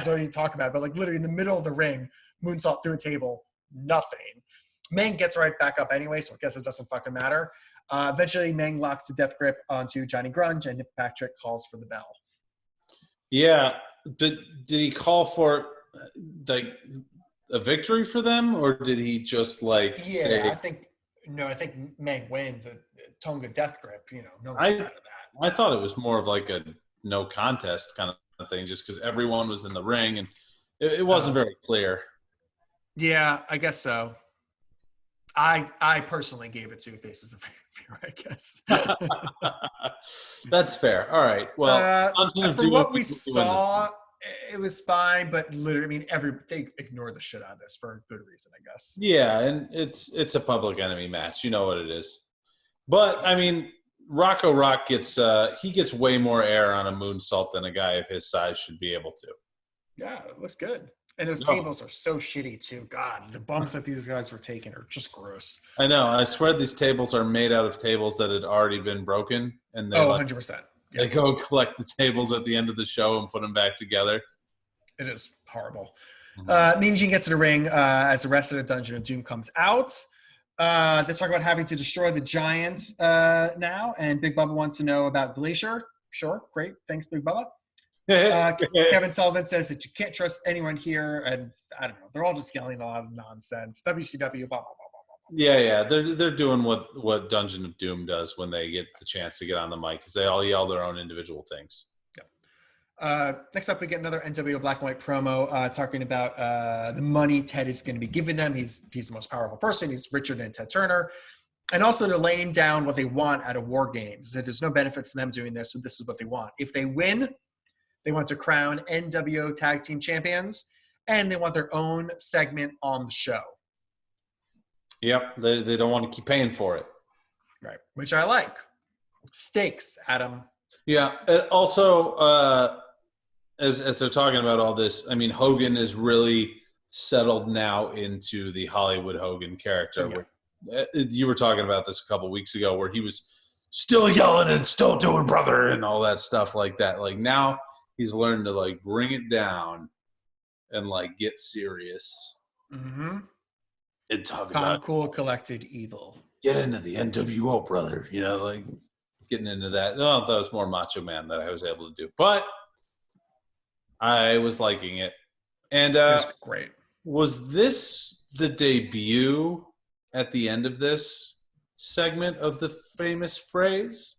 S1: even talk about it, but like literally in the middle of the ring, moonsault through a table, nothing. Meng gets right back up anyway, so I guess it doesn't fucking matter. Eventually, Meng locks the death grip onto Johnny Grunge, and Nick Patrick calls for the bell.
S2: Yeah. Did he call for like a victory for them, or did he just like say?
S1: I think Meng wins a Tonga death grip. No one's mad at that.
S2: I thought it was more of like a no contest kind of of thing, just because everyone was in the ring and it wasn't very clear.
S1: Yeah, I guess so. I personally gave it 2 Faces of Fear, I guess.
S2: That's fair. All right. Well,
S1: for what we saw, it was fine, but literally, I mean, they ignore the shit out of this for a good reason, I guess.
S2: Yeah, and it's a Public Enemy match. You know what it is. But I mean, Rocco Rock gets way more air on a moonsault than a guy of his size should be able to.
S1: Yeah, it looks good. And those tables are so shitty too. God, the bumps that these guys were taking are just gross.
S2: I know. I swear these tables are made out of tables that had already been broken, and they
S1: 100%.
S2: They go collect the tables at the end of the show and put them back together.
S1: It is horrible. Mean Gene gets in the ring as the rest of the Dungeon of Doom comes out. They talk about having to destroy the Giants now, and Big Bubba wants to know about Glacier. Sure, great. Thanks, Big Bubba. Kevin Sullivan says that you can't trust anyone here, and I don't know. They're all just yelling a lot of nonsense. WCW, blah, blah, blah, blah, blah.
S2: Yeah. They're doing what Dungeon of Doom does when they get the chance to get on the mic, because they all yell their own individual things.
S1: Yeah. Next up, we get another NWO Black and White promo talking about the money Ted is going to be giving them. He's the most powerful person. He's richer than Ted Turner. And also they're laying down what they want out of War Games. That there's no benefit for them doing this, so this is what they want. If they win, they want to crown NWO Tag Team Champions, and they want their own segment on the show.
S2: Yep, they don't want to keep paying for it.
S1: Right, which I like. Stakes, Adam.
S2: Yeah, also, as they're talking about all this, I mean, Hogan is really settled now into the Hollywood Hogan character.
S1: Yeah.
S2: You were talking about this a couple weeks ago, where he was still yelling and still doing brother and all that stuff like that. Like now he's learned to like bring it down and like get serious and talk about
S1: cool, collected evil.
S2: Get into the NWO, brother. You know, like getting into that. No, that was more Macho Man that I was able to do, but I was liking it. And
S1: it was great.
S2: Was this the debut at the end of this segment of the famous phrase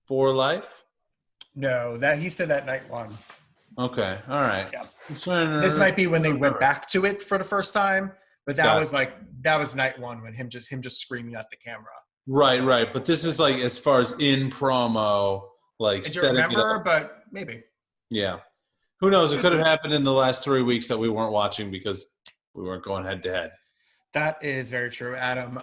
S2: "for life"?
S1: No, that he said that night one.
S2: Okay, all right.
S1: Yeah. This might be when they went back to it for the first time, but that was night one when him just screaming at the camera.
S2: Right. But this is like as far as in promo, like
S1: I don't remember, but maybe.
S2: Yeah. Who knows? It could have happened in the last 3 weeks that we weren't watching because we weren't going head to head.
S1: That is very true, Adam.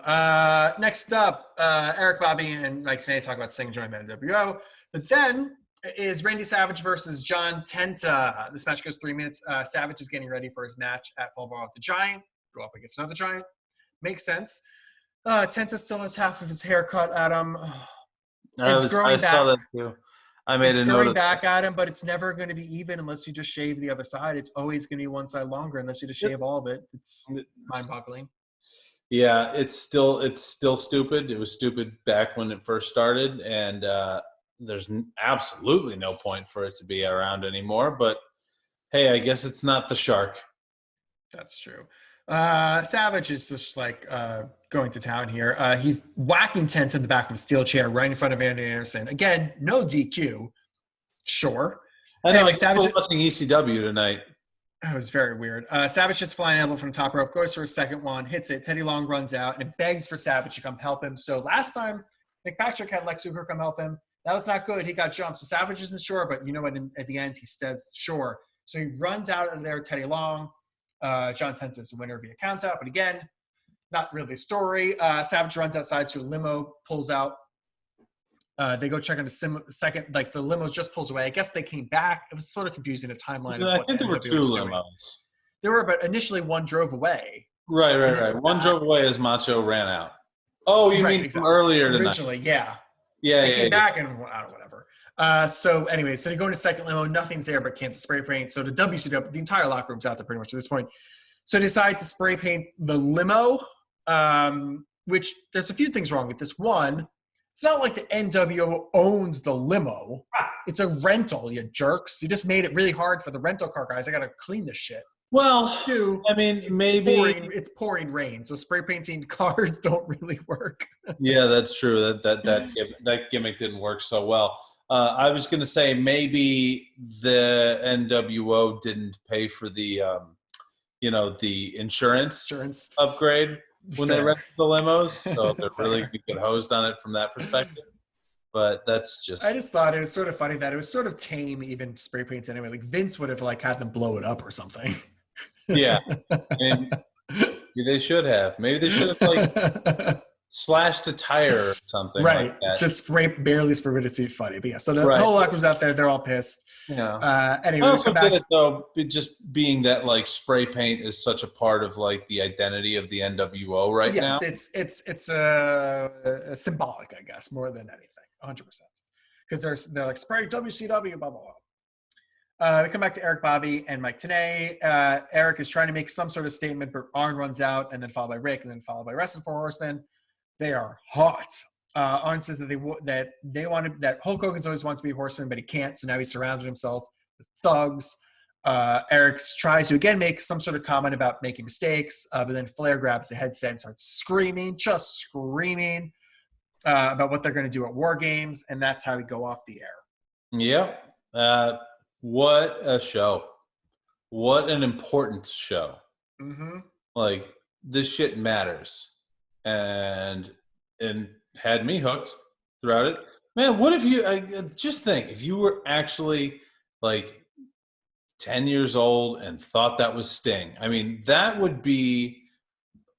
S1: Next up, Eric, Bobby, and Mike Snee talk about Sting joining the NWO. But then is Randy Savage versus John Tenta. This match goes 3 minutes. Savage is getting ready for his match at Fall Brawl with the Giant. Go up against another Giant. Makes sense. Tenta still has half of his hair cut, Adam. It's growing back.
S2: I saw that too. I made
S1: it's growing back at him, but it's never going to be even unless you just shave the other side. It's always going to be one side longer unless you just shave all of it. It's mind-boggling.
S2: Yeah, it's still stupid. It was stupid back when it first started, and there's absolutely no point for it to be around anymore. But hey, I guess it's not the shark.
S1: That's true. Savage is just like going to town here. He's whacking Tent in the back of a steel chair right in front of Andy Anderson. Again, no DQ. Sure.
S2: I know.
S1: Anyway,
S2: Savage watching ECW tonight.
S1: That was very weird. Savage just flying elbow from the top rope, goes for a second one, hits it. Teddy Long runs out and begs for Savage to come help him. So last time, Nick Patrick had Lex Luger come help him. That was not good. He got jumped. So Savage isn't sure, but you know what? At the end, he says sure. So he runs out of there, Teddy Long. John Tenta is the winner via countout, but again, not really a story. Savage runs outside, so a limo pulls out. They go check on the second, like the limo just pulls away. I guess they came back. It was sort of confusing, the timeline.
S2: I think there were two limos.
S1: There were, but initially one drove away.
S2: Right. One drove away as Macho ran out. Oh, you mean exactly. From earlier tonight?
S1: Originally, yeah.
S2: They
S1: came back and whatever. So anyway, so they go into second limo. Nothing's there but Kansas spray paint. So the WCW, the entire locker room's out there pretty much at this point. So they decide to spray paint the limo, which there's a few things wrong with this. One, it's not like the NWO owns the limo. It's a rental, you jerks. You just made it really hard for the rental car guys. I got to clean this shit.
S2: Well,
S1: Two,
S2: I mean, maybe
S1: it's pouring rain, so spray painting cars don't really work.
S2: Yeah, that's true. That gimmick didn't work so well. I was going to say maybe the NWO didn't pay for the, the insurance upgrade when they rented the limos, so they're really going to get hosed on it from that perspective. But that's just...
S1: I just thought it was sort of funny that it was sort of tame, even spray paints anyway. Like Vince would have had them blow it up or something.
S2: Yeah. Maybe they should have. Maybe they should have slashed a tire or something like that.
S1: Just barely spray painted to see funny. But yeah, so the whole lot was out there. They're all pissed.
S2: Yeah.
S1: Anyway,
S2: I also get it though, just being that spray paint is such a part of the identity of the NWO now.
S1: Yes, it's symbolic, I guess, more than anything. 100%, because they're like spray WCW, blah blah blah. We come back to Eric, Bobby, and Mike Tenay. Eric is trying to make some sort of statement, but Arn runs out, and then followed by Rick, and then followed by Wrestling 4 Horsemen. They are hot. Arn says that Hulk Hogan's always wants to be a horseman, but he can't, so now he's surrounded himself with thugs. Eric tries to again make some sort of comment about making mistakes, but then Flair grabs the headset and starts screaming, about what they're going to do at War Games, and that's how we go off the air.
S2: Yep. What a show. What an important show. Mm-hmm. This shit matters. And had me hooked throughout it. Man, what if just think, if you were actually 10 years old and thought that was Sting. I mean, that would be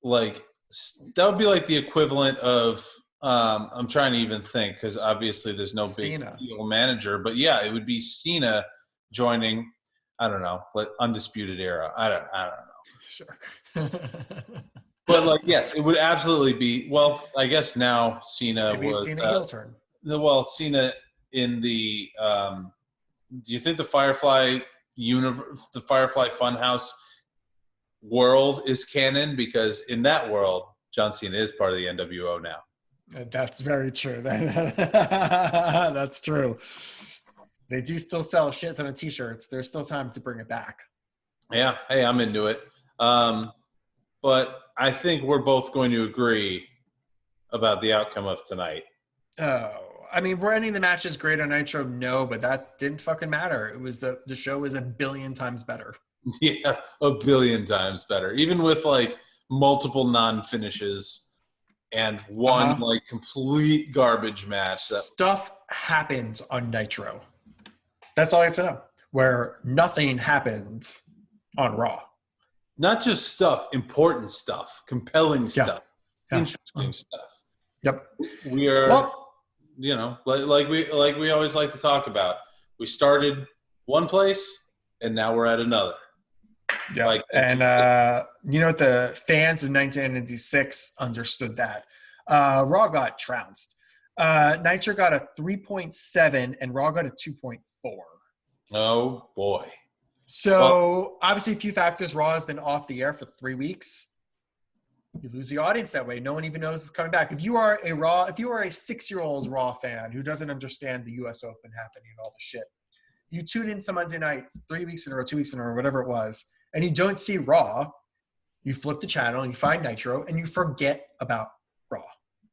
S2: the equivalent of, I'm trying to even think, because obviously there's no big deal manager, but yeah, it would be Cena joining, I don't know, Undisputed Era. I don't know.
S1: Sure.
S2: But yes, it would absolutely be. Well, I guess now Cena
S1: maybe
S2: was
S1: Cena heel turn.
S2: Well, Cena in the. Do you think the Firefly the Firefly Funhouse world is canon? Because in that world, John Cena is part of the NWO now.
S1: That's very true. That's true. They do still sell shit ton of T-shirts. There's still time to bring it back.
S2: Yeah. Hey, I'm into it. But I think we're both going to agree about the outcome of tonight.
S1: Oh, I mean, were any of the matches great on Nitro? No, but that didn't fucking matter. It was the show was 1 billion times better.
S2: Yeah, 1 billion times better. Even with multiple non-finishes and one complete garbage match.
S1: Stuff happened on Nitro. That's all you have to know. Where nothing happened on Raw.
S2: Not just stuff, important stuff, compelling stuff, interesting stuff.
S1: Yep.
S2: We are, like we always like to talk about. We started one place and now we're at another.
S1: Yeah. The fans of 1996 understood that. Raw got trounced. Nitro got a 3.7 and Raw got a 2.4.
S2: Oh boy.
S1: So obviously a few factors. Raw has been off the air for 3 weeks. You lose the audience that way. No one even knows it's coming back. If you are a 6-year-old Raw fan who doesn't understand the US Open happening and all the shit, you tune in some Monday night 3 weeks in a row, 2 weeks in a row, whatever it was, and you don't see Raw, you flip the channel and you find Nitro and you forget about Raw.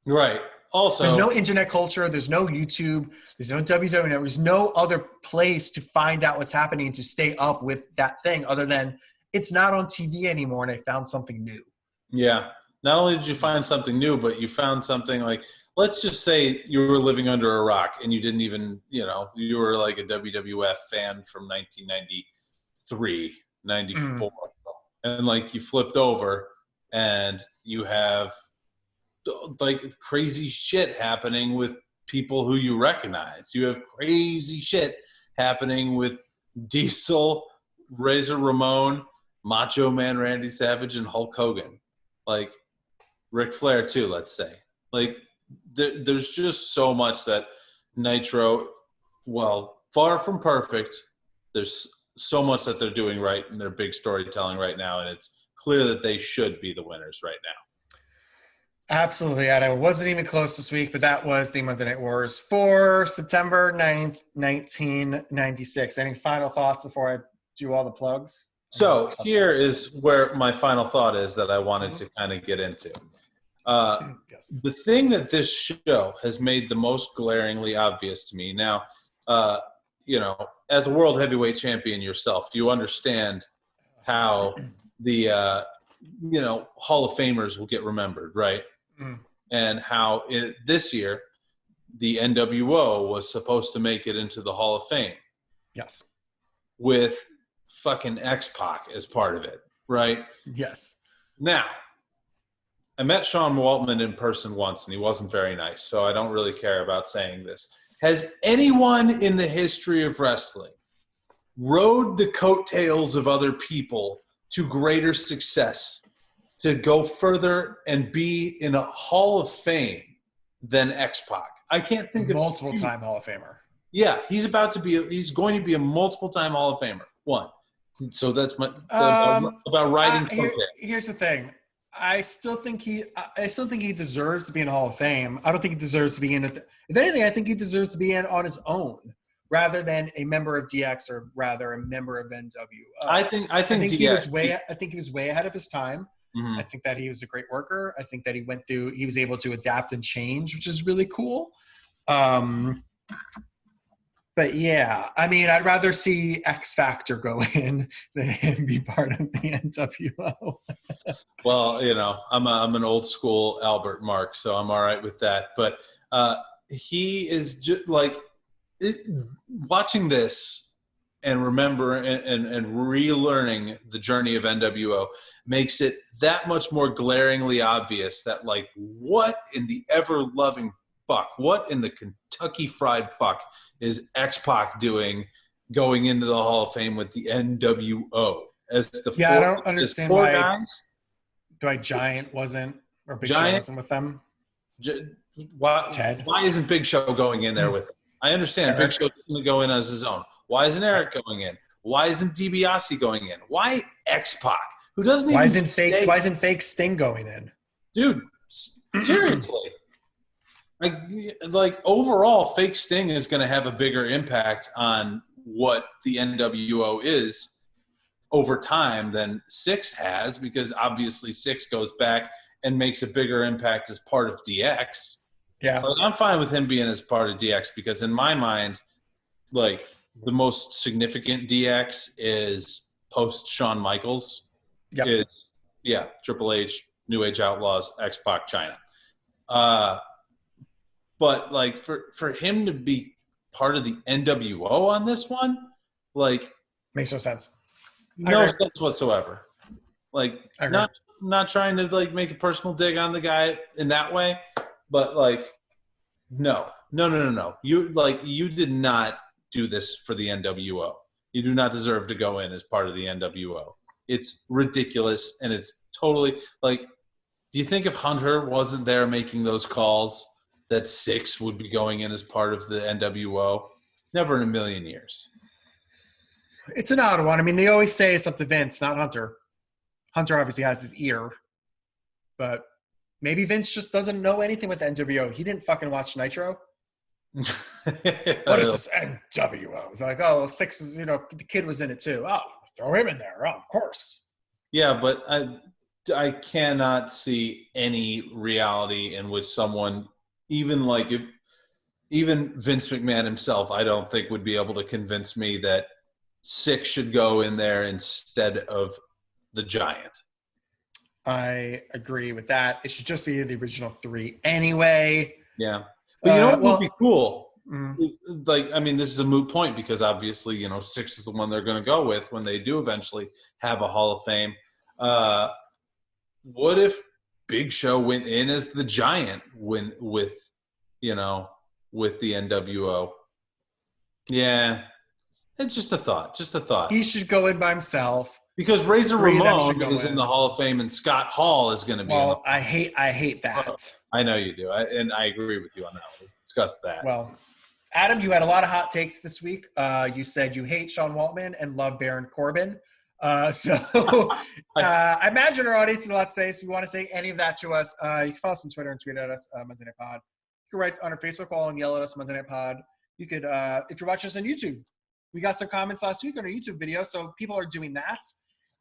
S2: Right. Also,
S1: there's no internet culture. There's no YouTube. There's no WWF Network. There's no other place to find out what's happening to stay up with that thing other than it's not on TV anymore and I found something new.
S2: Yeah. Not only did you find something new, but you found something let's just say you were living under a rock and you didn't even, you were a WWF fan from 1993, 94. And you flipped over and you have crazy shit happening with people who you recognize. You have crazy shit happening with Diesel, Razor Ramon, Macho Man Randy Savage, and Hulk Hogan. Ric Flair too, let's say. There's just so much that Nitro, far from perfect, there's so much that they're doing right in their big storytelling right now, and it's clear that they should be the winners right now.
S1: Absolutely, and it wasn't even close this week, but that was the Monday Night Wars for September 9th, 1996. Any final thoughts before I do all the plugs?
S2: So here is where my final thought is that I wanted to kind of get into.
S1: Yes.
S2: The thing that this show has made the most glaringly obvious to me. Now, you know, as a world heavyweight champion yourself, do you understand how the you know, Hall of Famers will get remembered, right?
S1: Mm.
S2: And how this year the NWO was supposed to make it into the Hall of Fame.
S1: Yes.
S2: With fucking X-Pac as part of it, right?
S1: Yes.
S2: Now, I met Sean Waltman in person once, and he wasn't very nice, so I don't really care about saying this. Has anyone in the history of wrestling rode the coattails of other people to greater success to go further and be in a Hall of Fame than X-Pac? I can't think of
S1: multiple-time Hall of Famer.
S2: Yeah, he's going to be a multiple-time Hall of Famer. One. So that's about riding coattails.
S1: Here's the thing. I still think he deserves to be in the Hall of Fame. I don't think he deserves to be in it. If anything, I think he deserves to be in on his own rather than a member of DX or rather a member of NWO.
S2: I think DX,
S1: he was way ahead of his time.
S2: Mm-hmm.
S1: I think that he was a great worker. I think that he was able to adapt and change, which is really cool. But yeah, I mean, I'd rather see X Factor go in than him be part of the NWO.
S2: Well, you know, I'm an old school Albert Mark, so I'm all right with that. But he is just like watching this and remember and relearning the journey of NWO makes it that much more glaringly obvious that, like, what in the ever-loving buck, what in the Kentucky Fried Buck is X-Pac doing going into the Hall of Fame with the NWO? As the
S1: I don't understand why Giant wasn't, or Big Show wasn't with them.
S2: Why isn't Big Show going in there with him? I understand Big Show's going to go in as his own. Why isn't Eric going in? Why isn't Dibiase going in? Why X-Pac? Who doesn't even
S1: Why isn't fake Sting going in?
S2: Dude, seriously. Like overall, fake Sting is going to have a bigger impact on what the NWO is over time than Six has, because obviously Six goes back and makes a bigger impact as part of DX.
S1: Yeah.
S2: Like, I'm fine with him being as part of DX because in my mind, like, the most significant DX is post Shawn Michaels.
S1: Yep.
S2: Triple H, New Age Outlaws, X-Pac, China. But like for him to be part of the NWO on this one, like,
S1: makes no sense.
S2: No sense whatsoever. Like, not trying to like make a personal dig on the guy in that way, but like, no. You did not do this for the NWO. You do not deserve to go in as part of the NWO. It's ridiculous, and it's totally like, do you think if Hunter wasn't there making those calls that Six would be going in as part of the NWO? Never in a million years.
S1: It's an odd one. I mean, they always say it's up to Vince, not Hunter. Hunter obviously has his ear, but maybe Vince just doesn't know anything with the NWO. He didn't fucking watch Nitro. What is this NWO? It's like, oh, Six is, the kid was in it too. Oh, throw him in there. Oh, of course.
S2: Yeah, but I cannot see any reality in which someone, even Vince McMahon himself, I don't think would be able to convince me that Six should go in there instead of the Giant.
S1: I agree with that. It should just be the original three anyway.
S2: Yeah. But you know what would be cool? Like, I mean, this is a moot point because obviously, Six is the one they're going to go with when they do eventually have a Hall of Fame. What if Big Show went in as the Giant with the NWO? Yeah. It's just a thought.
S1: He should go in by himself.
S2: Because Razor Ramon is in the Hall of Fame and Scott Hall is going to be in the
S1: I hate that.
S2: I know you do. And I agree with you on that. We'll discuss that.
S1: Well, Adam, you had a lot of hot takes this week. You said you hate Sean Waltman and love Baron Corbin. I imagine our audience has a lot to say. So if you want to say any of that to us, you can follow us on Twitter and tweet at us, Monday Night Pod. You can write on our Facebook wall and yell at us, Monday Night Pod. You could, if you're watching us on YouTube, we got some comments last week on our YouTube video, so people are doing that.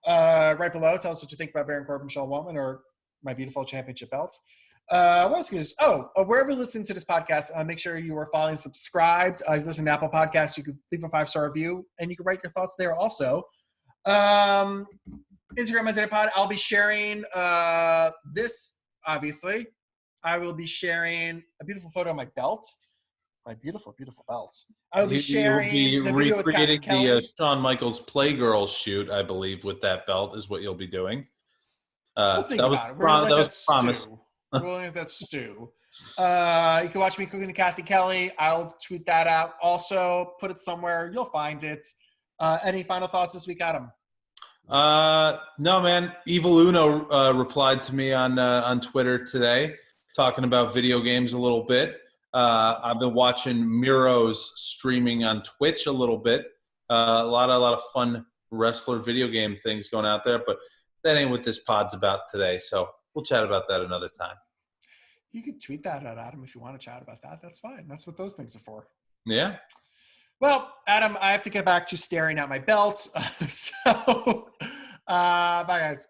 S1: Right below, tell us what you think about Baron Corbin, Sean Waltman, or my beautiful championship belts. What else can you do? Wherever you listen to this podcast, make sure you are following and subscribed. If you listen to Apple Podcasts, you can leave a 5-star review, and you can write your thoughts there also. Instagram Monday Pod. I'll be sharing this, obviously. I will be sharing a beautiful photo of my belt. My beautiful, beautiful belt. I will be sharing
S2: You'll be
S1: the video with
S2: recreating
S1: Kelly.
S2: the Shawn Michaels Playgirl shoot, I believe, with that belt is what you'll be doing.
S1: We'll think about it. We're going to let that stew. We're going to let that stew. You can watch me cooking to Kathy Kelly. I'll tweet that out. Also, put it somewhere. You'll find it. Any final thoughts this week, Adam?
S2: No, man. Evil Uno replied to me on Twitter today, talking about video games a little bit. I've been watching Miro's streaming on Twitch a little bit. A lot of fun wrestler video game things going out there, but that ain't what this pod's about today. So we'll chat about that another time.
S1: You can tweet that at Adam if you want to chat about that. That's fine. That's what those things are for.
S2: Yeah.
S1: Well, Adam, I have to get back to staring at my belt. Bye, guys.